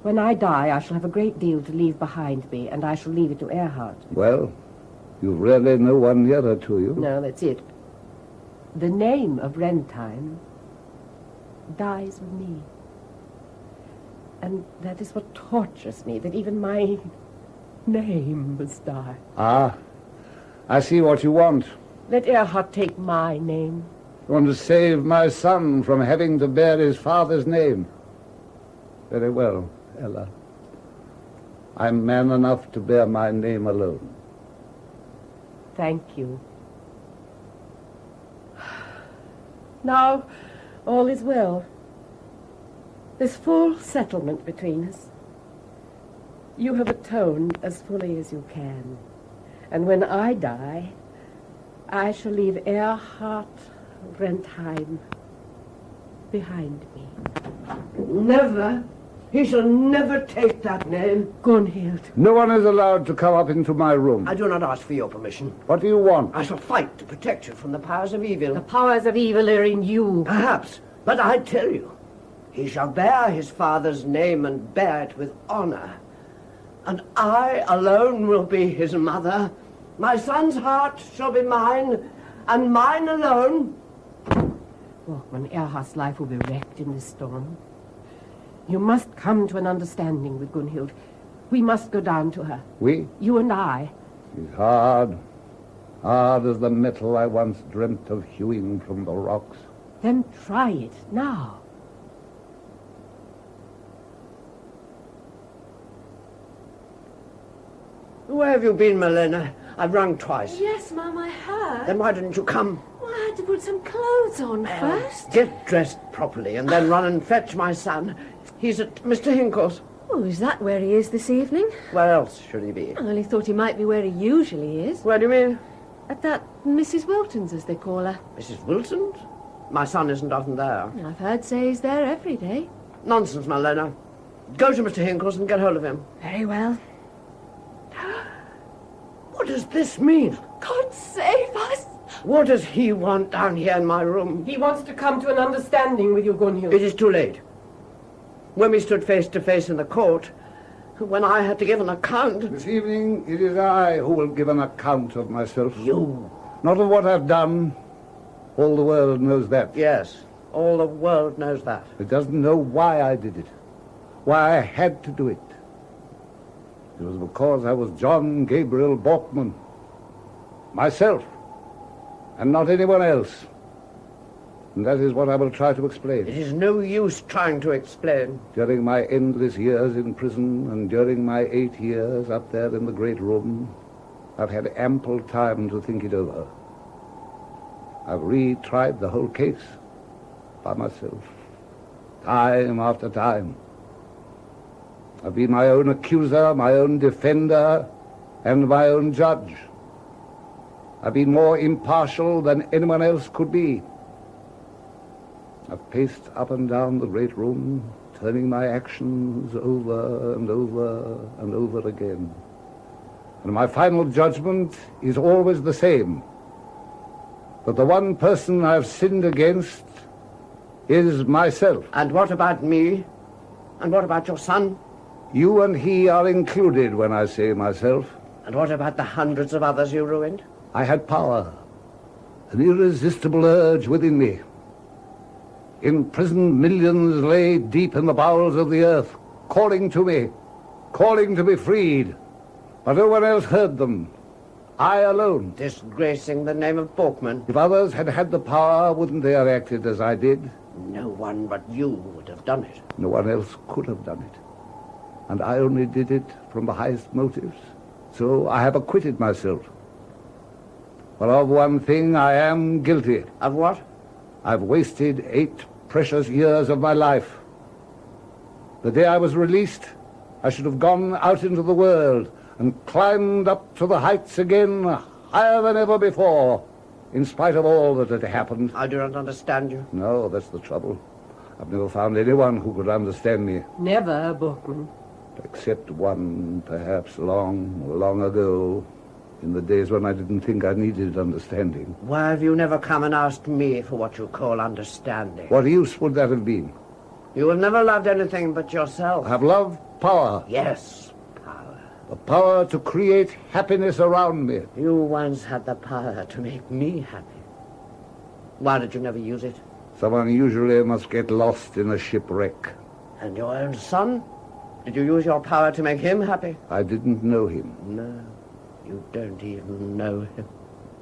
Speaker 4: When I die, I shall have a great deal to leave behind me, and I shall leave it to Erhart.
Speaker 7: Well, you've really no one nearer to you.
Speaker 4: No, that's it. The name of rentheim dies with me. And that is what tortures me, that even my name must die.
Speaker 7: Ah, I see what you want.
Speaker 4: Let Erhart take my name.
Speaker 7: You want to save my son from having to bear his father's name. Very well, Ella. I'm man enough to bear my name alone.
Speaker 4: Thank you. Now, all is well. There's full settlement between us. You have atoned as fully as you can. And when I die, I shall leave Erhart Rentheim behind me.
Speaker 2: Never. He shall never take that name.
Speaker 4: Gunhild.
Speaker 7: No one is allowed to come up into my room.
Speaker 2: I do not ask for your permission.
Speaker 7: What do you want?
Speaker 2: I shall fight to protect you from the powers of evil.
Speaker 4: The powers of evil are in you.
Speaker 2: Perhaps, but I tell you, he shall bear his father's name and bear it with honor. And I alone will be his mother. My son's heart shall be mine, and mine alone.
Speaker 4: Borkman, Erhart's life will be wrecked in this storm. You must come to an understanding with Gunhild. We must go down to her.
Speaker 7: We?
Speaker 4: You and I.
Speaker 7: It's hard. Hard as the metal I once dreamt of hewing from the rocks.
Speaker 4: Then try it now.
Speaker 2: Where have you been, Malena? I've rung twice.
Speaker 3: Yes, Mum, I heard.
Speaker 2: Then why didn't you come?
Speaker 3: Well, I had to put some clothes on first.
Speaker 2: Get dressed properly and then run and fetch my son. He's at Mr. Hinkle's.
Speaker 3: Oh, is that where he is this evening?
Speaker 2: Where else should he be?
Speaker 3: I only thought he might be where he usually is.
Speaker 2: Where do you mean?
Speaker 3: At that Mrs. Wilton's, as they call her.
Speaker 2: Mrs. Wilton's? My son isn't often there.
Speaker 3: I've heard say he's there every day.
Speaker 2: Nonsense, Malena. Go to Mr. Hinkle's and get hold of him.
Speaker 3: Very well.
Speaker 2: What does this mean?
Speaker 3: God save us!
Speaker 2: What does he want down here in my room?
Speaker 4: He wants to come to an understanding with you, Gunhild.
Speaker 2: It is too late. When we stood face to face in the court, when I had to give an account...
Speaker 7: This evening, it is I who will give an account of myself.
Speaker 2: You?
Speaker 7: Not of what I've done. All the world knows that.
Speaker 2: Yes, all the world knows that.
Speaker 7: It doesn't know why I did it. Why I had to do it. It was because I was John Gabriel Borkman. Myself. And not anyone else. And that is what I will try to explain.
Speaker 2: It is no use trying to explain.
Speaker 7: During my endless years in prison and during my 8 years up there in the great room, I've had ample time to think it over. I've retried the whole case by myself, time after time. I've been my own accuser, my own defender, and my own judge. I've been more impartial than anyone else could be. I've paced up and down the great room, turning my actions over and over and over again. And my final judgment is always the same, that the one person I've sinned against is myself.
Speaker 2: And what about me? And what about your son?
Speaker 7: You and he are included when I say myself.
Speaker 2: And what about the hundreds of others you ruined?
Speaker 7: I had power, an irresistible urge within me. Imprisoned millions lay deep in the bowels of the earth, calling to me, calling to be freed. But no one else heard them. I alone.
Speaker 2: Disgracing the name of Borkman.
Speaker 7: If others had had the power, wouldn't they have acted as I did?
Speaker 2: No one but you would have done it.
Speaker 7: No one else could have done it. And I only did it from the highest motives. So I have acquitted myself. But of one thing I am guilty.
Speaker 2: Of what?
Speaker 7: I've wasted 8 precious years of my life. The day I was released, I should have gone out into the world and climbed up to the heights again, higher than ever before, in spite of all that had happened.
Speaker 2: I do not understand you.
Speaker 7: No, that's the trouble. I've never found anyone who could understand me.
Speaker 4: Never, Borkman.
Speaker 7: Except one, perhaps long, long ago, in the days when I didn't think I needed understanding.
Speaker 2: Why have you never come and asked me for what you call understanding?
Speaker 7: What use would that have been?
Speaker 2: You have never loved anything but yourself.
Speaker 7: I've loved power.
Speaker 2: Yes, power.
Speaker 7: The power to create happiness around me.
Speaker 2: You once had the power to make me happy. Why did you never use it?
Speaker 7: Someone usually must get lost in a shipwreck.
Speaker 2: And your own son? Did you use your power to make him happy?
Speaker 7: I didn't know him.
Speaker 2: No, you don't even know him.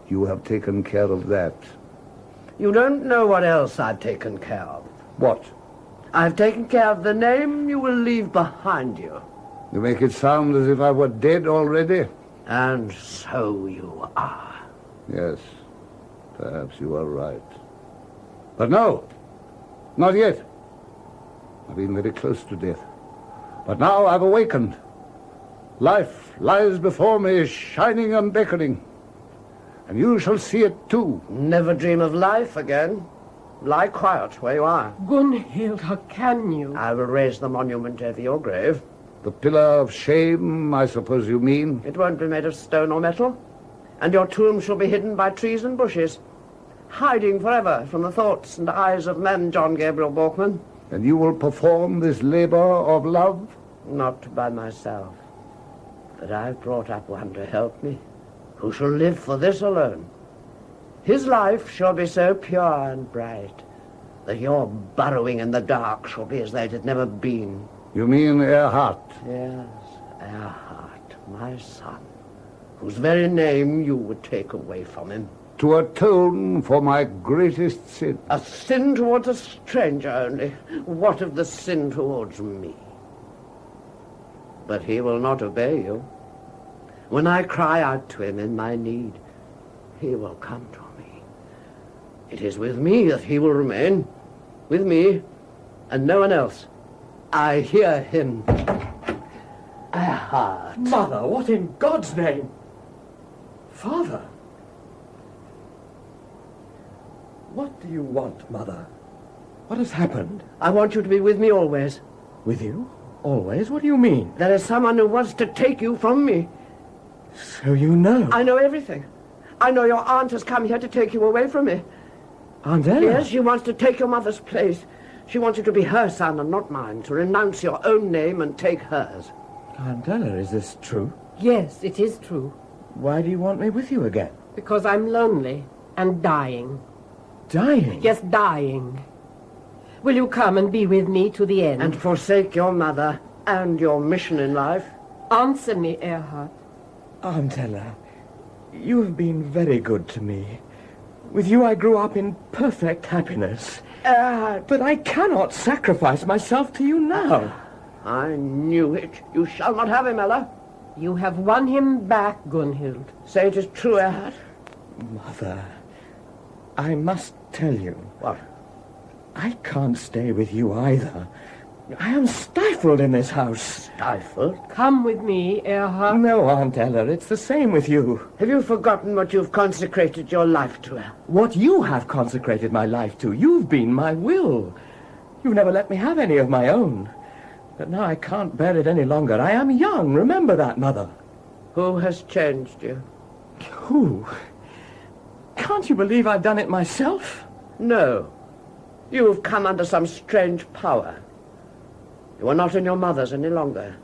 Speaker 7: You have taken care of that.
Speaker 2: You don't know what else I've taken care of.
Speaker 7: What?
Speaker 2: I've taken care of the name you will leave behind you.
Speaker 7: You make it sound as if I were dead already.
Speaker 2: And so you are.
Speaker 7: Yes, perhaps you are right. But no, not yet. I've been very close to death. But now I've awakened. Life lies before me, shining and beckoning. And you shall see it too.
Speaker 2: Never dream of life again. Lie quiet where you are.
Speaker 4: Gunhild, how can you?
Speaker 2: I will raise the monument over your grave.
Speaker 7: The pillar of shame, I suppose you mean?
Speaker 2: It won't be made of stone or metal. And your tomb shall be hidden by trees and bushes, hiding forever from the thoughts and eyes of men, John Gabriel Borkman.
Speaker 7: And you will perform this labor of love?
Speaker 2: Not by myself. But I've brought up one to help me, who shall live for this alone. His life shall be so pure and bright that your burrowing in the dark shall be as though it had never been.
Speaker 7: You mean Erhart?
Speaker 2: Yes, Erhart, my son, whose very name you would take away from him.
Speaker 7: To atone for my greatest sin.
Speaker 2: A sin towards a stranger only. What of the sin towards me? But he will not obey you. When I cry out to him in my need, he will come to me. It is with me that he will remain. With me, and no one else. I hear him. Erhart.
Speaker 6: Mother, what in God's name? Father? What do you want, Mother? What has happened?
Speaker 2: I want you to be with me always.
Speaker 6: With you? Always? What do you mean?
Speaker 2: There is someone who wants to take you from me.
Speaker 6: So you know?
Speaker 2: I know everything. I know your aunt has come here to take you away from me.
Speaker 6: Aunt Ella?
Speaker 2: Yes, she wants to take your mother's place. She wants you to be her son and not mine, to renounce your own name and take hers.
Speaker 6: Aunt Ella, is this true?
Speaker 4: Yes, it is true.
Speaker 6: Why do you want me with you again?
Speaker 4: Because I'm lonely and dying.
Speaker 6: Dying?
Speaker 4: Yes, dying. Will you come and be with me to the end?
Speaker 2: And forsake your mother and your mission in life?
Speaker 4: Answer me, Erhart.
Speaker 6: Aunt Ella, you have been very good to me. With you I grew up in perfect happiness. But I cannot sacrifice myself to you now.
Speaker 2: I knew it. You shall not have him, Ella.
Speaker 4: You have won him back, Gunhild.
Speaker 2: Say it is true, Erhart.
Speaker 6: Mother, I must tell you.
Speaker 2: What?
Speaker 6: I can't stay with you either. I am stifled in this house.
Speaker 2: Stifled?
Speaker 4: Come with me, Erhart.
Speaker 6: No, Aunt Ella, it's the same with you.
Speaker 2: Have you forgotten what you've consecrated your life to?
Speaker 6: What you have consecrated my life to. You've been my will. You've never let me have any of my own. But now I can't bear it any longer. I am young. Remember that, Mother.
Speaker 2: Who has changed you?
Speaker 6: Who? Can't you believe I've done it myself?
Speaker 2: No. You have come under some strange power. You are not in your mother's any longer.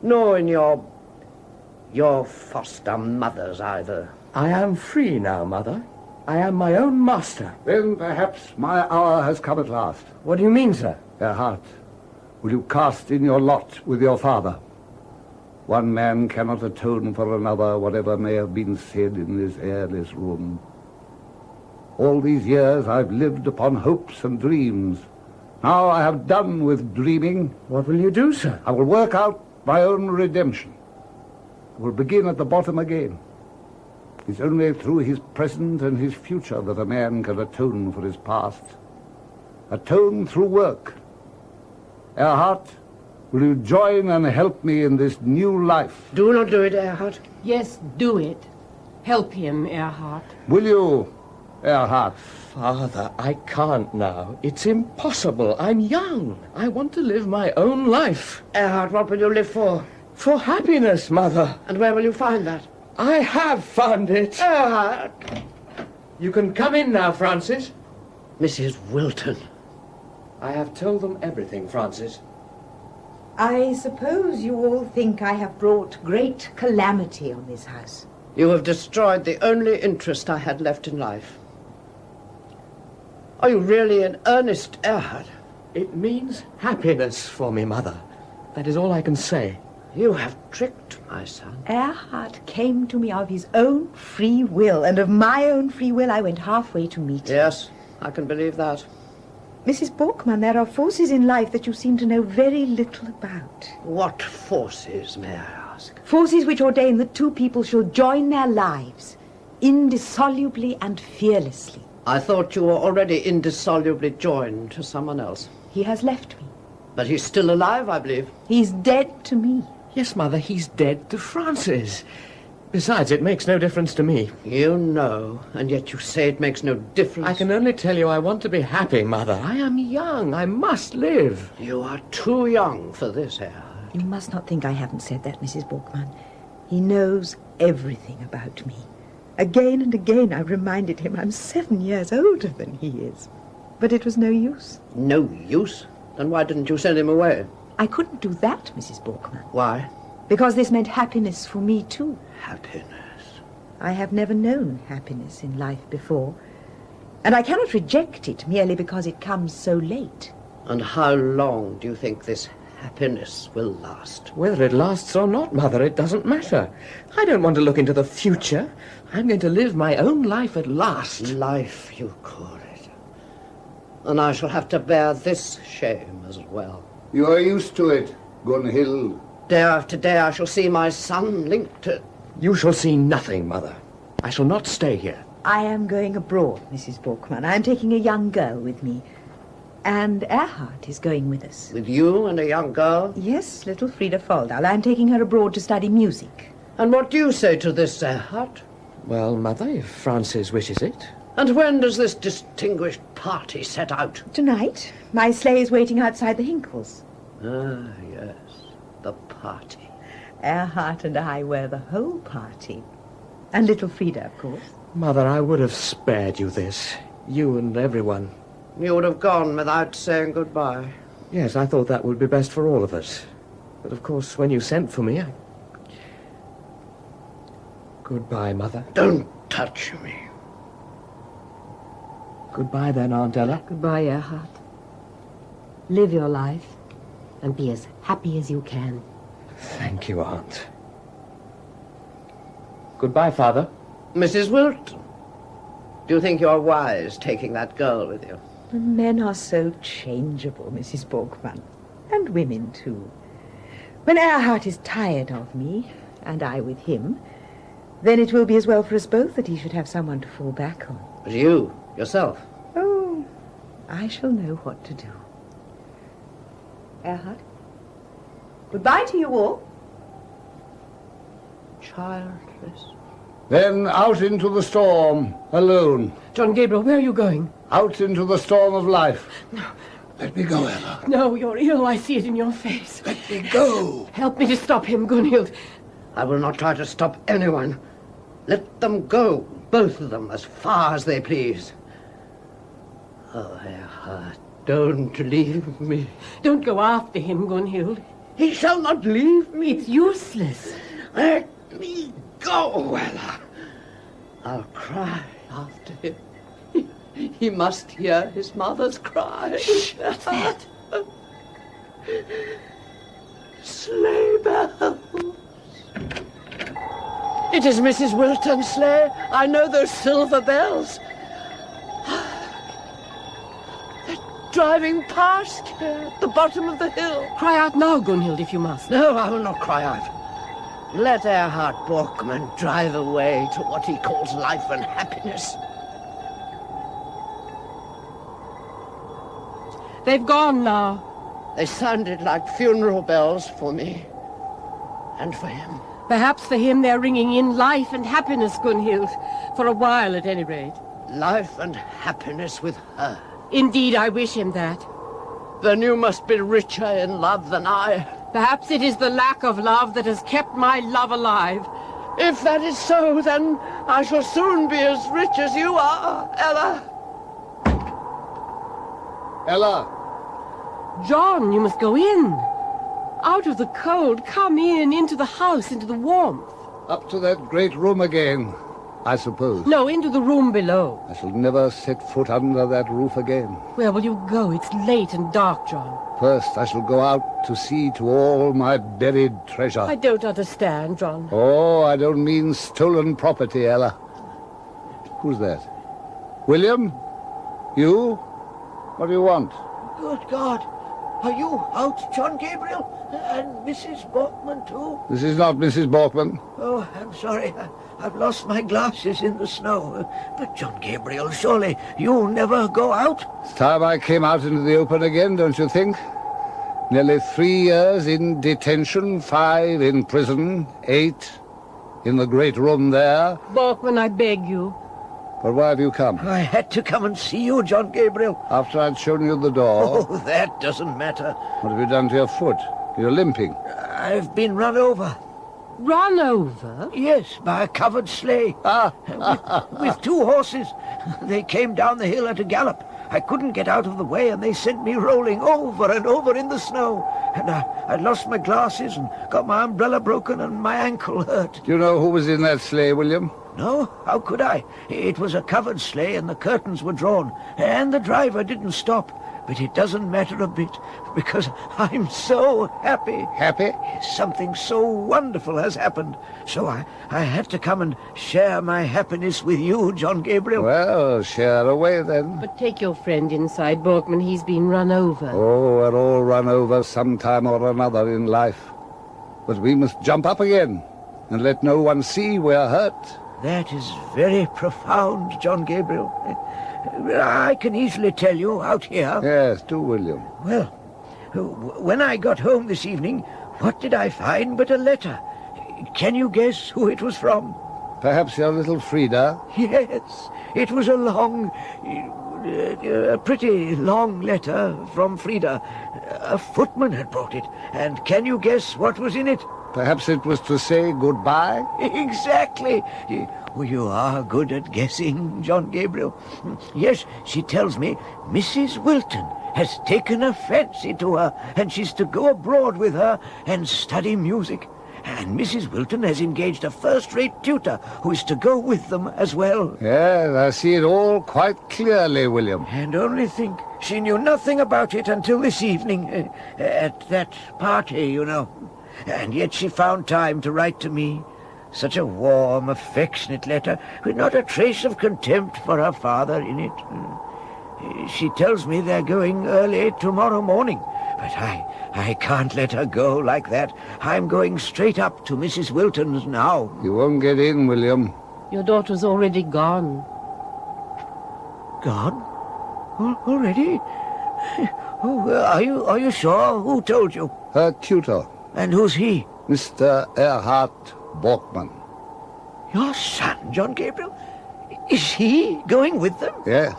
Speaker 2: Nor in your foster mother's either.
Speaker 6: I am free now, Mother. I am my own master.
Speaker 7: Then perhaps my hour has come at last.
Speaker 6: What do you mean, sir?
Speaker 7: Erhart, will you cast in your lot with your father? One man cannot atone for another, whatever may have been said in this airless room. All these years I've lived upon hopes and dreams. Now I have done with dreaming.
Speaker 6: What will you do, sir?
Speaker 7: I will work out my own redemption. I will begin at the bottom again. It's only through his present and his future that a man can atone for his past. Atone through work. Erhart, will you join and help me in this new life?
Speaker 2: Do not do it, Erhart.
Speaker 4: Yes, do it. Help him, Erhart.
Speaker 7: Will you, Erhart?
Speaker 6: Father, I can't now. It's impossible. I'm young. I want to live my own life.
Speaker 2: Erhart, what will you live for?
Speaker 6: For happiness, Mother.
Speaker 2: And where will you find that?
Speaker 6: I have found it.
Speaker 2: Erhart!
Speaker 6: You can come in now, Francis.
Speaker 2: Mrs. Wilton.
Speaker 6: I have told them everything, Francis.
Speaker 5: I suppose you all think I have brought great calamity on this house.
Speaker 2: You have destroyed the only interest I had left in life. Are you really in earnest, Erhart?
Speaker 6: It means happiness for me, Mother. That is all I can say.
Speaker 2: You have tricked my son.
Speaker 5: Erhart came to me of his own free will, and of my own free will I went halfway to meet him.
Speaker 2: Yes, I can believe that.
Speaker 5: Mrs. Borkman, there are forces in life that you seem to know very little about.
Speaker 2: What forces, may I ask?
Speaker 5: Forces which ordain that two people shall join their lives indissolubly and fearlessly.
Speaker 2: I thought you were already indissolubly joined to someone else.
Speaker 5: He has left me.
Speaker 2: But he's still alive, I believe.
Speaker 5: He's dead to me.
Speaker 6: Yes, Mother, he's dead to Francis. Besides, it makes no difference to me.
Speaker 2: You know, and yet you say it makes no difference.
Speaker 6: I can only tell you I want to be happy, Mother. I am young. I must live.
Speaker 2: You are too young for this, Erhart.
Speaker 5: You must not think I haven't said that, Mrs. Borkman. He knows everything about me. Again and again I reminded him I'm 7 years older than he is. But it was no use.
Speaker 2: No use? Then why didn't you send him away?
Speaker 5: I couldn't do that, Mrs. Borkman.
Speaker 2: Why?
Speaker 5: Because this meant happiness for me, too.
Speaker 2: Happiness.
Speaker 5: I have never known happiness in life before. And I cannot reject it merely because it comes so late.
Speaker 2: And how long do you think this happiness will last?
Speaker 6: Whether it lasts or not, Mother, it doesn't matter. I don't want to look into the future. I'm going to live my own life at last.
Speaker 2: Life, you call it. And I shall have to bear this shame as well.
Speaker 7: You are used to it, Gunhild.
Speaker 2: Day after day I shall see my son linked to...
Speaker 6: You shall see nothing, Mother. I shall not stay here.
Speaker 5: I am going abroad, Mrs. Borkman. I am taking a young girl with me. And Erhart is going with us.
Speaker 2: With you and a young girl?
Speaker 5: Yes, little Frida Foldal. I am taking her abroad to study music.
Speaker 2: And what do you say to this, Erhart?
Speaker 6: Well, Mother, if Francis wishes it.
Speaker 2: And when does this distinguished party set out?
Speaker 5: Tonight, my sleigh is waiting outside the Hinkles.
Speaker 2: Ah, yes, the party.
Speaker 5: Erhart and I were the whole party. And little Frida, of course.
Speaker 6: Mother, I would have spared you this. You and everyone.
Speaker 2: You would have gone without saying goodbye.
Speaker 6: Yes, I thought that would be best for all of us. But of course, when you sent for me, Goodbye, Mother.
Speaker 2: Don't touch me.
Speaker 6: Goodbye then, Aunt Ella.
Speaker 8: Goodbye, Erhart. Live your life and be as happy as you can.
Speaker 6: Thank you, Aunt. Goodbye, Father.
Speaker 2: Mrs. Wilton, Do you think you're wise taking that girl with you?
Speaker 5: Men are so changeable, Mrs. Borkman. And women, too. When Erhart is tired of me, and I with him, then it will be as well for us both that he should have someone to fall back on.
Speaker 2: But you, yourself.
Speaker 5: Oh, I shall know what to do. Erhart, goodbye to you all.
Speaker 2: Childless.
Speaker 7: Then out into the storm, alone.
Speaker 4: John Gabriel, where are you going?
Speaker 7: Out into the storm of life. Let me go, Ella.
Speaker 4: No, you're ill. I see it in your face.
Speaker 7: Let me go.
Speaker 4: Help me to stop him, Gunhild.
Speaker 2: I will not try to stop anyone. Let them go, both of them, as far as they please. Oh, Erhart, don't leave me.
Speaker 4: Don't go after him, Gunhild.
Speaker 2: He shall not leave me.
Speaker 4: It's useless.
Speaker 2: Let me go, Ella. I'll cry after him. He must hear his mother's cry.
Speaker 4: What's that?
Speaker 2: Sleigh bells. It is Mrs. Wilton's sleigh. I know those silver bells. They're driving past here at the bottom of the hill.
Speaker 4: Cry out now, Gunhild, if you must.
Speaker 2: No, I will not cry out. Let Erhart Borkman drive away to what he calls life and happiness.
Speaker 4: They've gone now.
Speaker 2: They sounded like funeral bells for me. And for him.
Speaker 4: Perhaps for him they're ringing in life and happiness, Gunhild. For a while, at any rate.
Speaker 2: Life and happiness with her.
Speaker 4: Indeed, I wish him that.
Speaker 2: Then you must be richer in love than I.
Speaker 4: Perhaps it is the lack of love that has kept my love alive.
Speaker 2: If that is so, then I shall soon be as rich as you are, Ella.
Speaker 7: Ella.
Speaker 4: John, you must go in. Out of the cold, come in, into the house, into the warmth.
Speaker 7: Up to that great room again, I suppose.
Speaker 4: No, into the room below.
Speaker 7: I shall never set foot under that roof again.
Speaker 4: Where will you go? It's late and dark, John.
Speaker 7: First, I shall go out to see to all my buried treasure.
Speaker 4: I don't understand, John.
Speaker 7: Oh, I don't mean stolen property, Ella. Who's that? William? You? What do you want?
Speaker 2: Good God. Are you out, John Gabriel? And Mrs. Borkman, too?
Speaker 7: This is not Mrs. Borkman.
Speaker 2: Oh, I'm sorry. I've lost my glasses in the snow. But, John Gabriel, surely you never go out?
Speaker 7: It's time I came out into the open again, don't you think? Nearly 3 years in detention, 5 in prison, 8 in the great room there.
Speaker 4: Borkman, I beg you.
Speaker 7: But why have you come?
Speaker 2: I had to come and see you, John Gabriel.
Speaker 7: After I'd shown you the door.
Speaker 2: Oh, that doesn't matter.
Speaker 7: What have you done to your foot? You're limping.
Speaker 2: I've been run over.
Speaker 4: Run over?
Speaker 2: Yes, by a covered sleigh. With 2 horses. They came down the hill at a gallop. I couldn't get out of the way, and they sent me rolling over and over in the snow. And I lost my glasses and got my umbrella broken and my ankle hurt.
Speaker 7: Do you know who was in that sleigh, William?
Speaker 2: No, how could I? It was a covered sleigh and the curtains were drawn. And the driver didn't stop. But it doesn't matter a bit, because I'm so happy.
Speaker 7: Happy?
Speaker 2: Something so wonderful has happened. So I had to come and share my happiness with you, John Gabriel.
Speaker 7: Well, share away then.
Speaker 4: But take your friend inside, Borkman. He's been run over.
Speaker 7: Oh, we're all run over sometime or another in life. But we must jump up again and let no one see we're hurt.
Speaker 2: That is very profound, John Gabriel. I can easily tell you out here.
Speaker 7: Yes, do, William.
Speaker 2: Well, when I got home this evening, what did I find but a letter? Can you guess who it was from?
Speaker 7: Perhaps your little Frida?
Speaker 2: Yes, it was a pretty long letter from Frida. A footman had brought it. And can you guess what was in it?
Speaker 7: Perhaps it was to say goodbye?
Speaker 2: Exactly. Well, you are good at guessing, John Gabriel. Yes, she tells me Mrs. Wilton has taken a fancy to her, and she's to go abroad with her and study music. And Mrs. Wilton has engaged a first-rate tutor who is to go with them as well.
Speaker 7: Yes, I see it all quite clearly, William.
Speaker 2: And only think, she knew nothing about it until this evening, at that party, you know. And yet she found time to write to me.
Speaker 9: Such a warm, affectionate letter, with not a trace of contempt for her father in it. She tells me they're going early tomorrow morning, but I can't let her go like that. I'm going straight up to Mrs. Wilton's now.
Speaker 7: You won't get in, William.
Speaker 8: Your daughter's already gone.
Speaker 9: Gone? Already? Oh, are you sure? Who told you?
Speaker 7: Her tutor,
Speaker 9: And who's he?
Speaker 7: Mr. Erhart Borkman.
Speaker 9: Your son, John Gabriel? Is he going with them?
Speaker 7: Yes,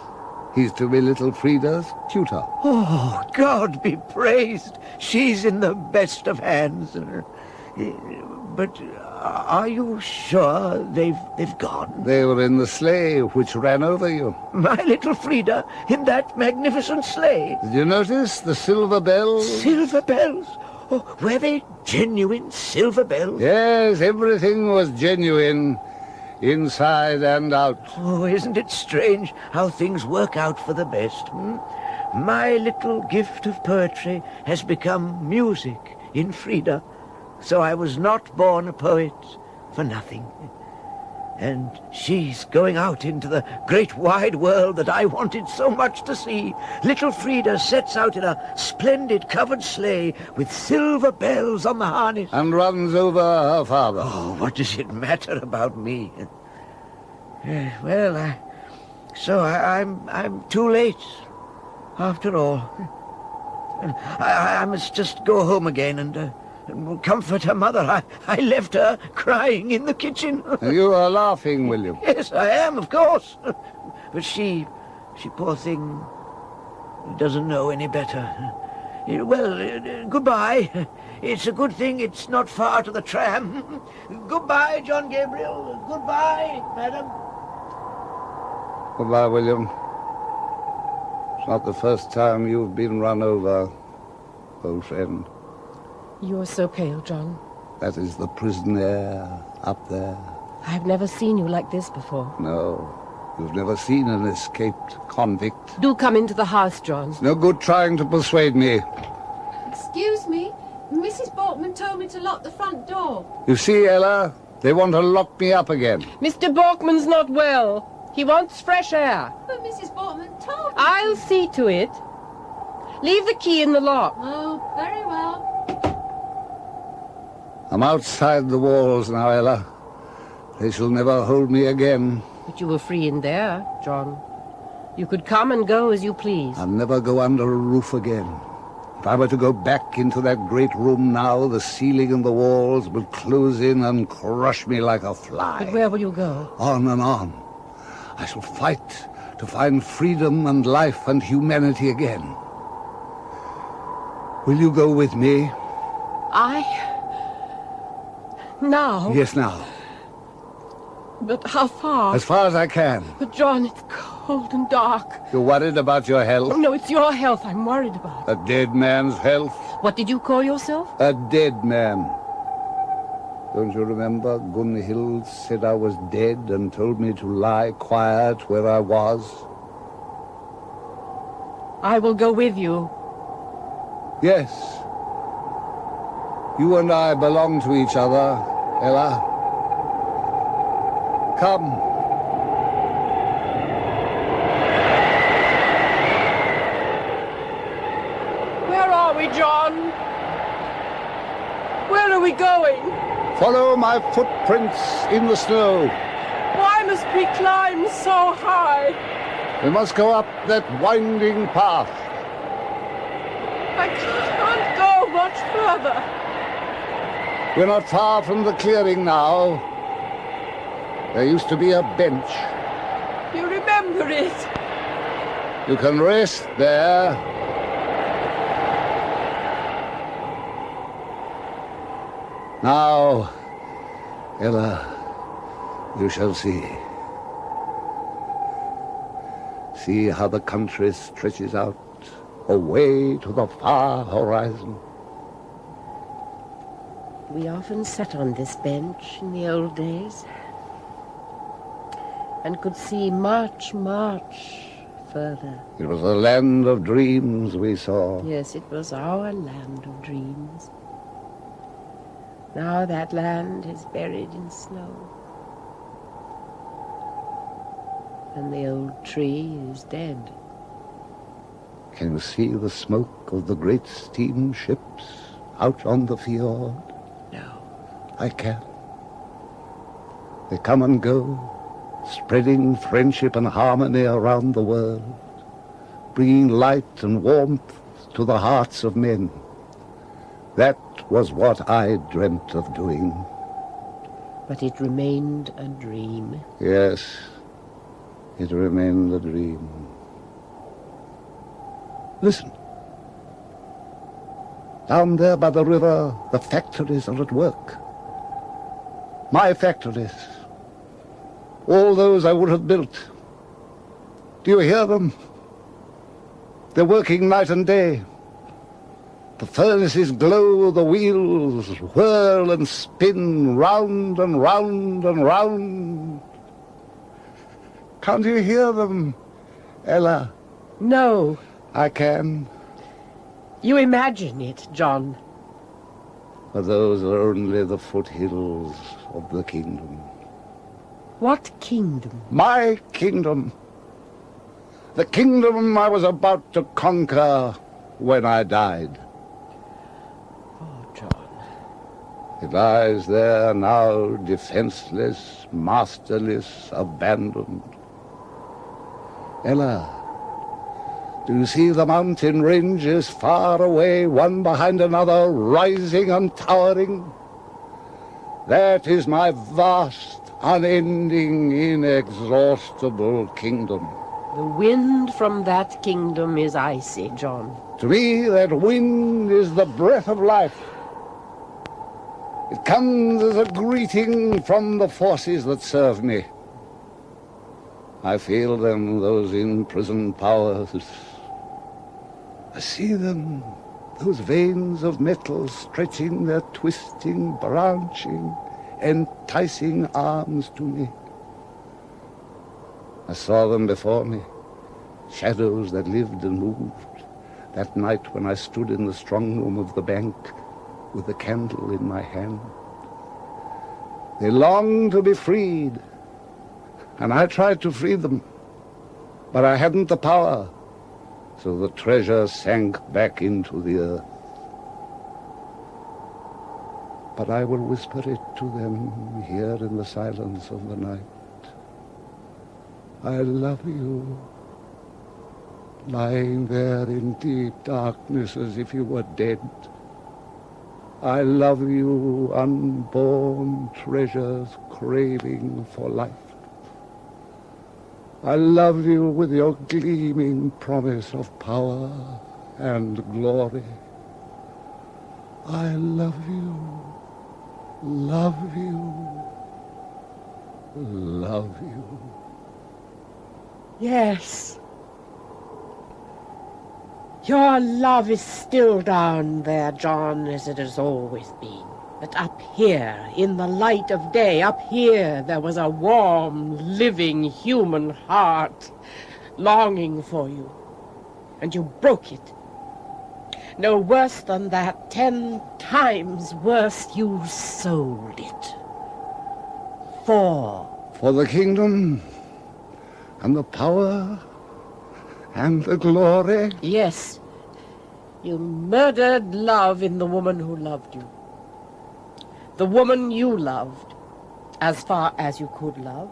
Speaker 7: he's to be little Frida's tutor.
Speaker 9: Oh, God be praised. She's in the best of hands. But are you sure they've gone?
Speaker 7: They were in the sleigh which ran over you.
Speaker 9: My little Frida, in that magnificent sleigh.
Speaker 7: Did you notice the silver bells?
Speaker 9: Silver bells? Oh, were they genuine silver bells?
Speaker 7: Yes, everything was genuine, inside and out.
Speaker 9: Oh, isn't it strange how things work out for the best? My little gift of poetry has become music in Frida. So I was not born a poet for nothing. And she's going out into the great wide world that I wanted so much to see. Little Frida sets out in a splendid covered sleigh with silver bells on the harness.
Speaker 7: And runs over her father.
Speaker 9: Oh, what does it matter about me? Well, I'm too late, after all. I must just go home again and comfort her mother. I left her crying in the kitchen.
Speaker 7: You are laughing, William.
Speaker 9: Yes, I am, of course. But she, poor thing, doesn't know any better. Well, goodbye. It's a good thing it's not far to the tram. Goodbye, John Gabriel. Goodbye, madam.
Speaker 7: Goodbye, William. It's not the first time you've been run over, old friend.
Speaker 8: You're so pale, John.
Speaker 7: That is the prison air up there.
Speaker 8: I've never seen you like this before.
Speaker 7: No, you've never seen an escaped convict.
Speaker 8: Do come into the house, John.
Speaker 7: It's no good trying to persuade me.
Speaker 10: Excuse me, Mrs. Borkman told me to lock the front door.
Speaker 7: You see, Ella, they want to lock me up again.
Speaker 4: Mr. Borkman's not well. He wants fresh air.
Speaker 10: But Mrs. Borkman told me.
Speaker 4: I'll see to it. Leave the key in the lock.
Speaker 10: Oh, very well.
Speaker 7: I'm outside the walls now, Ella. They shall never hold me again.
Speaker 8: But you were free in there, John. You could come and go as you please.
Speaker 7: I'll never go under a roof again. If I were to go back into that great room now, the ceiling and the walls would close in and crush me like a fly.
Speaker 8: But where will you go?
Speaker 7: On and on. I shall fight to find freedom and life and humanity again. Will you go with me?
Speaker 4: Now?
Speaker 7: Yes, now.
Speaker 4: But how far?
Speaker 7: As far as I can.
Speaker 4: But, John, it's cold and dark.
Speaker 7: You're worried about your health?
Speaker 4: Oh, no, it's your health I'm worried about.
Speaker 7: A dead man's health?
Speaker 8: What did you call yourself?
Speaker 7: A dead man. Don't you remember Gunhild said I was dead and told me to lie quiet where I was?
Speaker 4: I will go with you.
Speaker 7: Yes. You and I belong to each other, Ella. Come.
Speaker 4: Where are we, John? Where are we going?
Speaker 7: Follow my footprints in the snow.
Speaker 4: Why must we climb so high?
Speaker 7: We must go up that winding path.
Speaker 4: I can't go much further.
Speaker 7: We're not far from the clearing now. There used to be a bench.
Speaker 4: You remember it?
Speaker 7: You can rest there. Now, Ella, you shall see. See how the country stretches out away to the far horizon.
Speaker 8: We often sat on this bench in the old days and could see much, much further.
Speaker 7: It was a land of dreams we saw.
Speaker 8: Yes, it was our land of dreams. Now that land is buried in snow. And the old tree is dead.
Speaker 7: Can you see the smoke of the great steamships out on the fjord?
Speaker 8: No.
Speaker 7: I can. They come and go, spreading friendship and harmony around the world, bringing light and warmth to the hearts of men. That was what I dreamt of doing.
Speaker 8: But it remained a dream.
Speaker 7: Yes, it remained a dream. Listen. Down there by the river, the factories are at work. My factories. All those I would have built. Do you hear them? They're working night and day. The furnaces glow, the wheels whirl and spin round and round and round. Can't you hear them, Ella?
Speaker 8: No.
Speaker 7: I can.
Speaker 8: You imagine it, John.
Speaker 7: But those are only the foothills of the kingdom.
Speaker 8: What kingdom?
Speaker 7: My kingdom. The kingdom I was about to conquer when I died.
Speaker 8: Oh, John.
Speaker 7: It lies there now, defenseless, masterless, abandoned. Ella, do you see the mountain ranges far away, one behind another, rising and towering? That is my vast, unending, inexhaustible kingdom.
Speaker 8: The wind from that kingdom is icy, John.
Speaker 7: To me, that wind is the breath of life. It comes as a greeting from the forces that serve me. I feel them, those imprisoned powers. I see them, those veins of metal stretching their twisting, branching, enticing arms to me. I saw them before me, shadows that lived and moved, that night when I stood in the strong room of the bank with the candle in my hand. They longed to be freed, and I tried to free them, but I hadn't the power. So the treasure sank back into the earth. But I will whisper it to them here in the silence of the night. I love you, lying there in deep darkness as if you were dead. I love you, unborn treasures craving for life. I love you with your gleaming promise of power and glory. I love you, love you, love you.
Speaker 8: Yes. Your love is still down there, John, as it has always been. But up here, in the light of day, up here, there was a warm, living human heart longing for you. And you broke it. No, worse than that, 10 times worse, you sold it.
Speaker 7: For the kingdom, and the power, and the glory?
Speaker 8: Yes. You murdered love in the woman who loved you. The woman you loved, as far as you could love.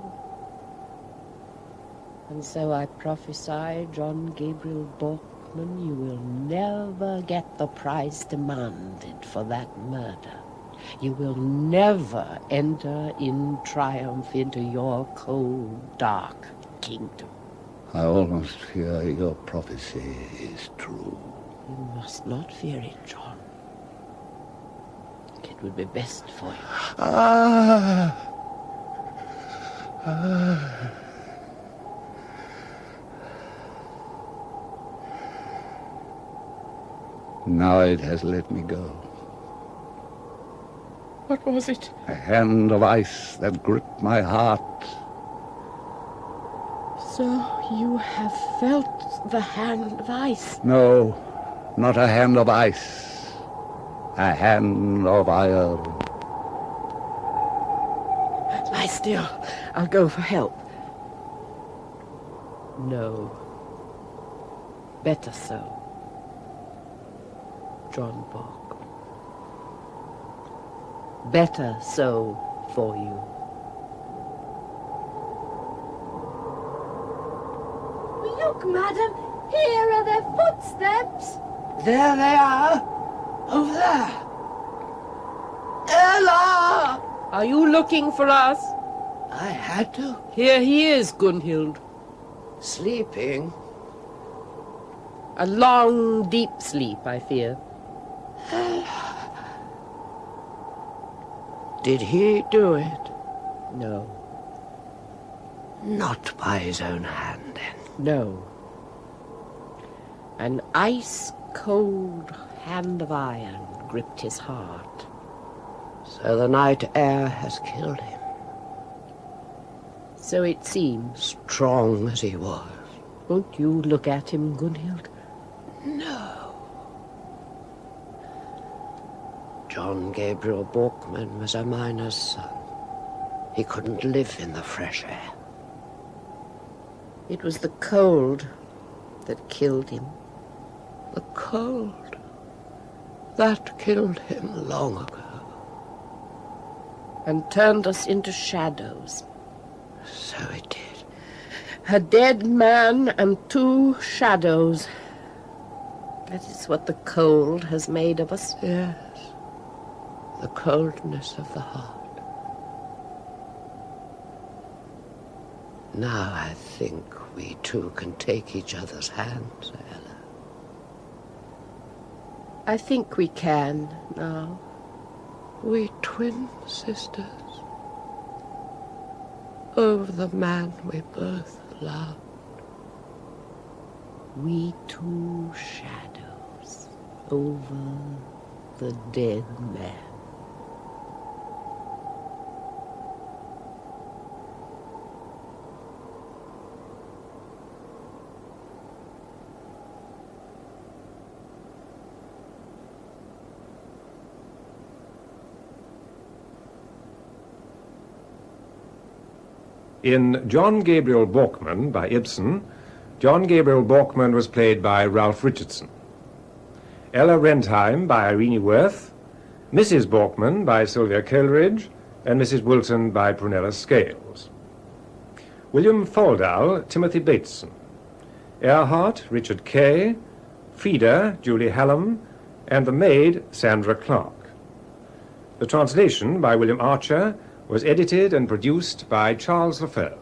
Speaker 8: And so I prophesy, John Gabriel Borkman, you will never get the price demanded for that murder. You will never enter in triumph into your cold, dark kingdom.
Speaker 7: I almost fear your prophecy is true.
Speaker 8: You must not fear it, John. It would be best for you.
Speaker 7: Now it has let me go.
Speaker 4: What was it?
Speaker 7: A hand of ice that gripped my heart.
Speaker 8: So you have felt the hand of ice?
Speaker 7: No, not a hand of ice. A hand of iron.
Speaker 8: Lie still. I'll go for help. No. Better so. John Bork. Better so for you.
Speaker 3: Look, madam, here are their footsteps.
Speaker 9: There they are. Over there. Ella!
Speaker 8: Are you looking for us?
Speaker 9: I had to.
Speaker 8: Here he is, Gunhild.
Speaker 2: Sleeping.
Speaker 8: A long, deep sleep, I fear.
Speaker 2: Did he do it?
Speaker 8: No.
Speaker 2: Not by his own hand, then.
Speaker 8: No. An ice-cold hand of iron gripped his heart.
Speaker 2: So the night air has killed him.
Speaker 8: So it seems.
Speaker 2: Strong as he was.
Speaker 8: Won't you look at him, Gunhild?
Speaker 2: No. John Gabriel Borkman was a miner's son. He couldn't live in the fresh air.
Speaker 8: It was the cold that killed him.
Speaker 2: The cold. That killed him long ago.
Speaker 8: And turned us into shadows.
Speaker 2: So it did.
Speaker 8: A dead man and two shadows. That is what the cold has made of us.
Speaker 2: Yes. The coldness of the heart. Now I think we two can take each other's hands, Ella.
Speaker 8: I think we can now.
Speaker 2: We twin sisters. Over the man we both loved.
Speaker 8: We two shadows over the dead man.
Speaker 1: In John Gabriel Borkman by Ibsen, John Gabriel Borkman was played by Ralph Richardson. Ella Rentheim by Irene Worth, Mrs. Borkman by Sylvia Coleridge, and Mrs. Wilton by Prunella Scales. William Foldal, Timothy Bateson. Erhart, Richard Kay. Frida, Julie Hallam, and the maid, Sandra Clark. The translation by William Archer was edited and produced by Charles Lefeaux.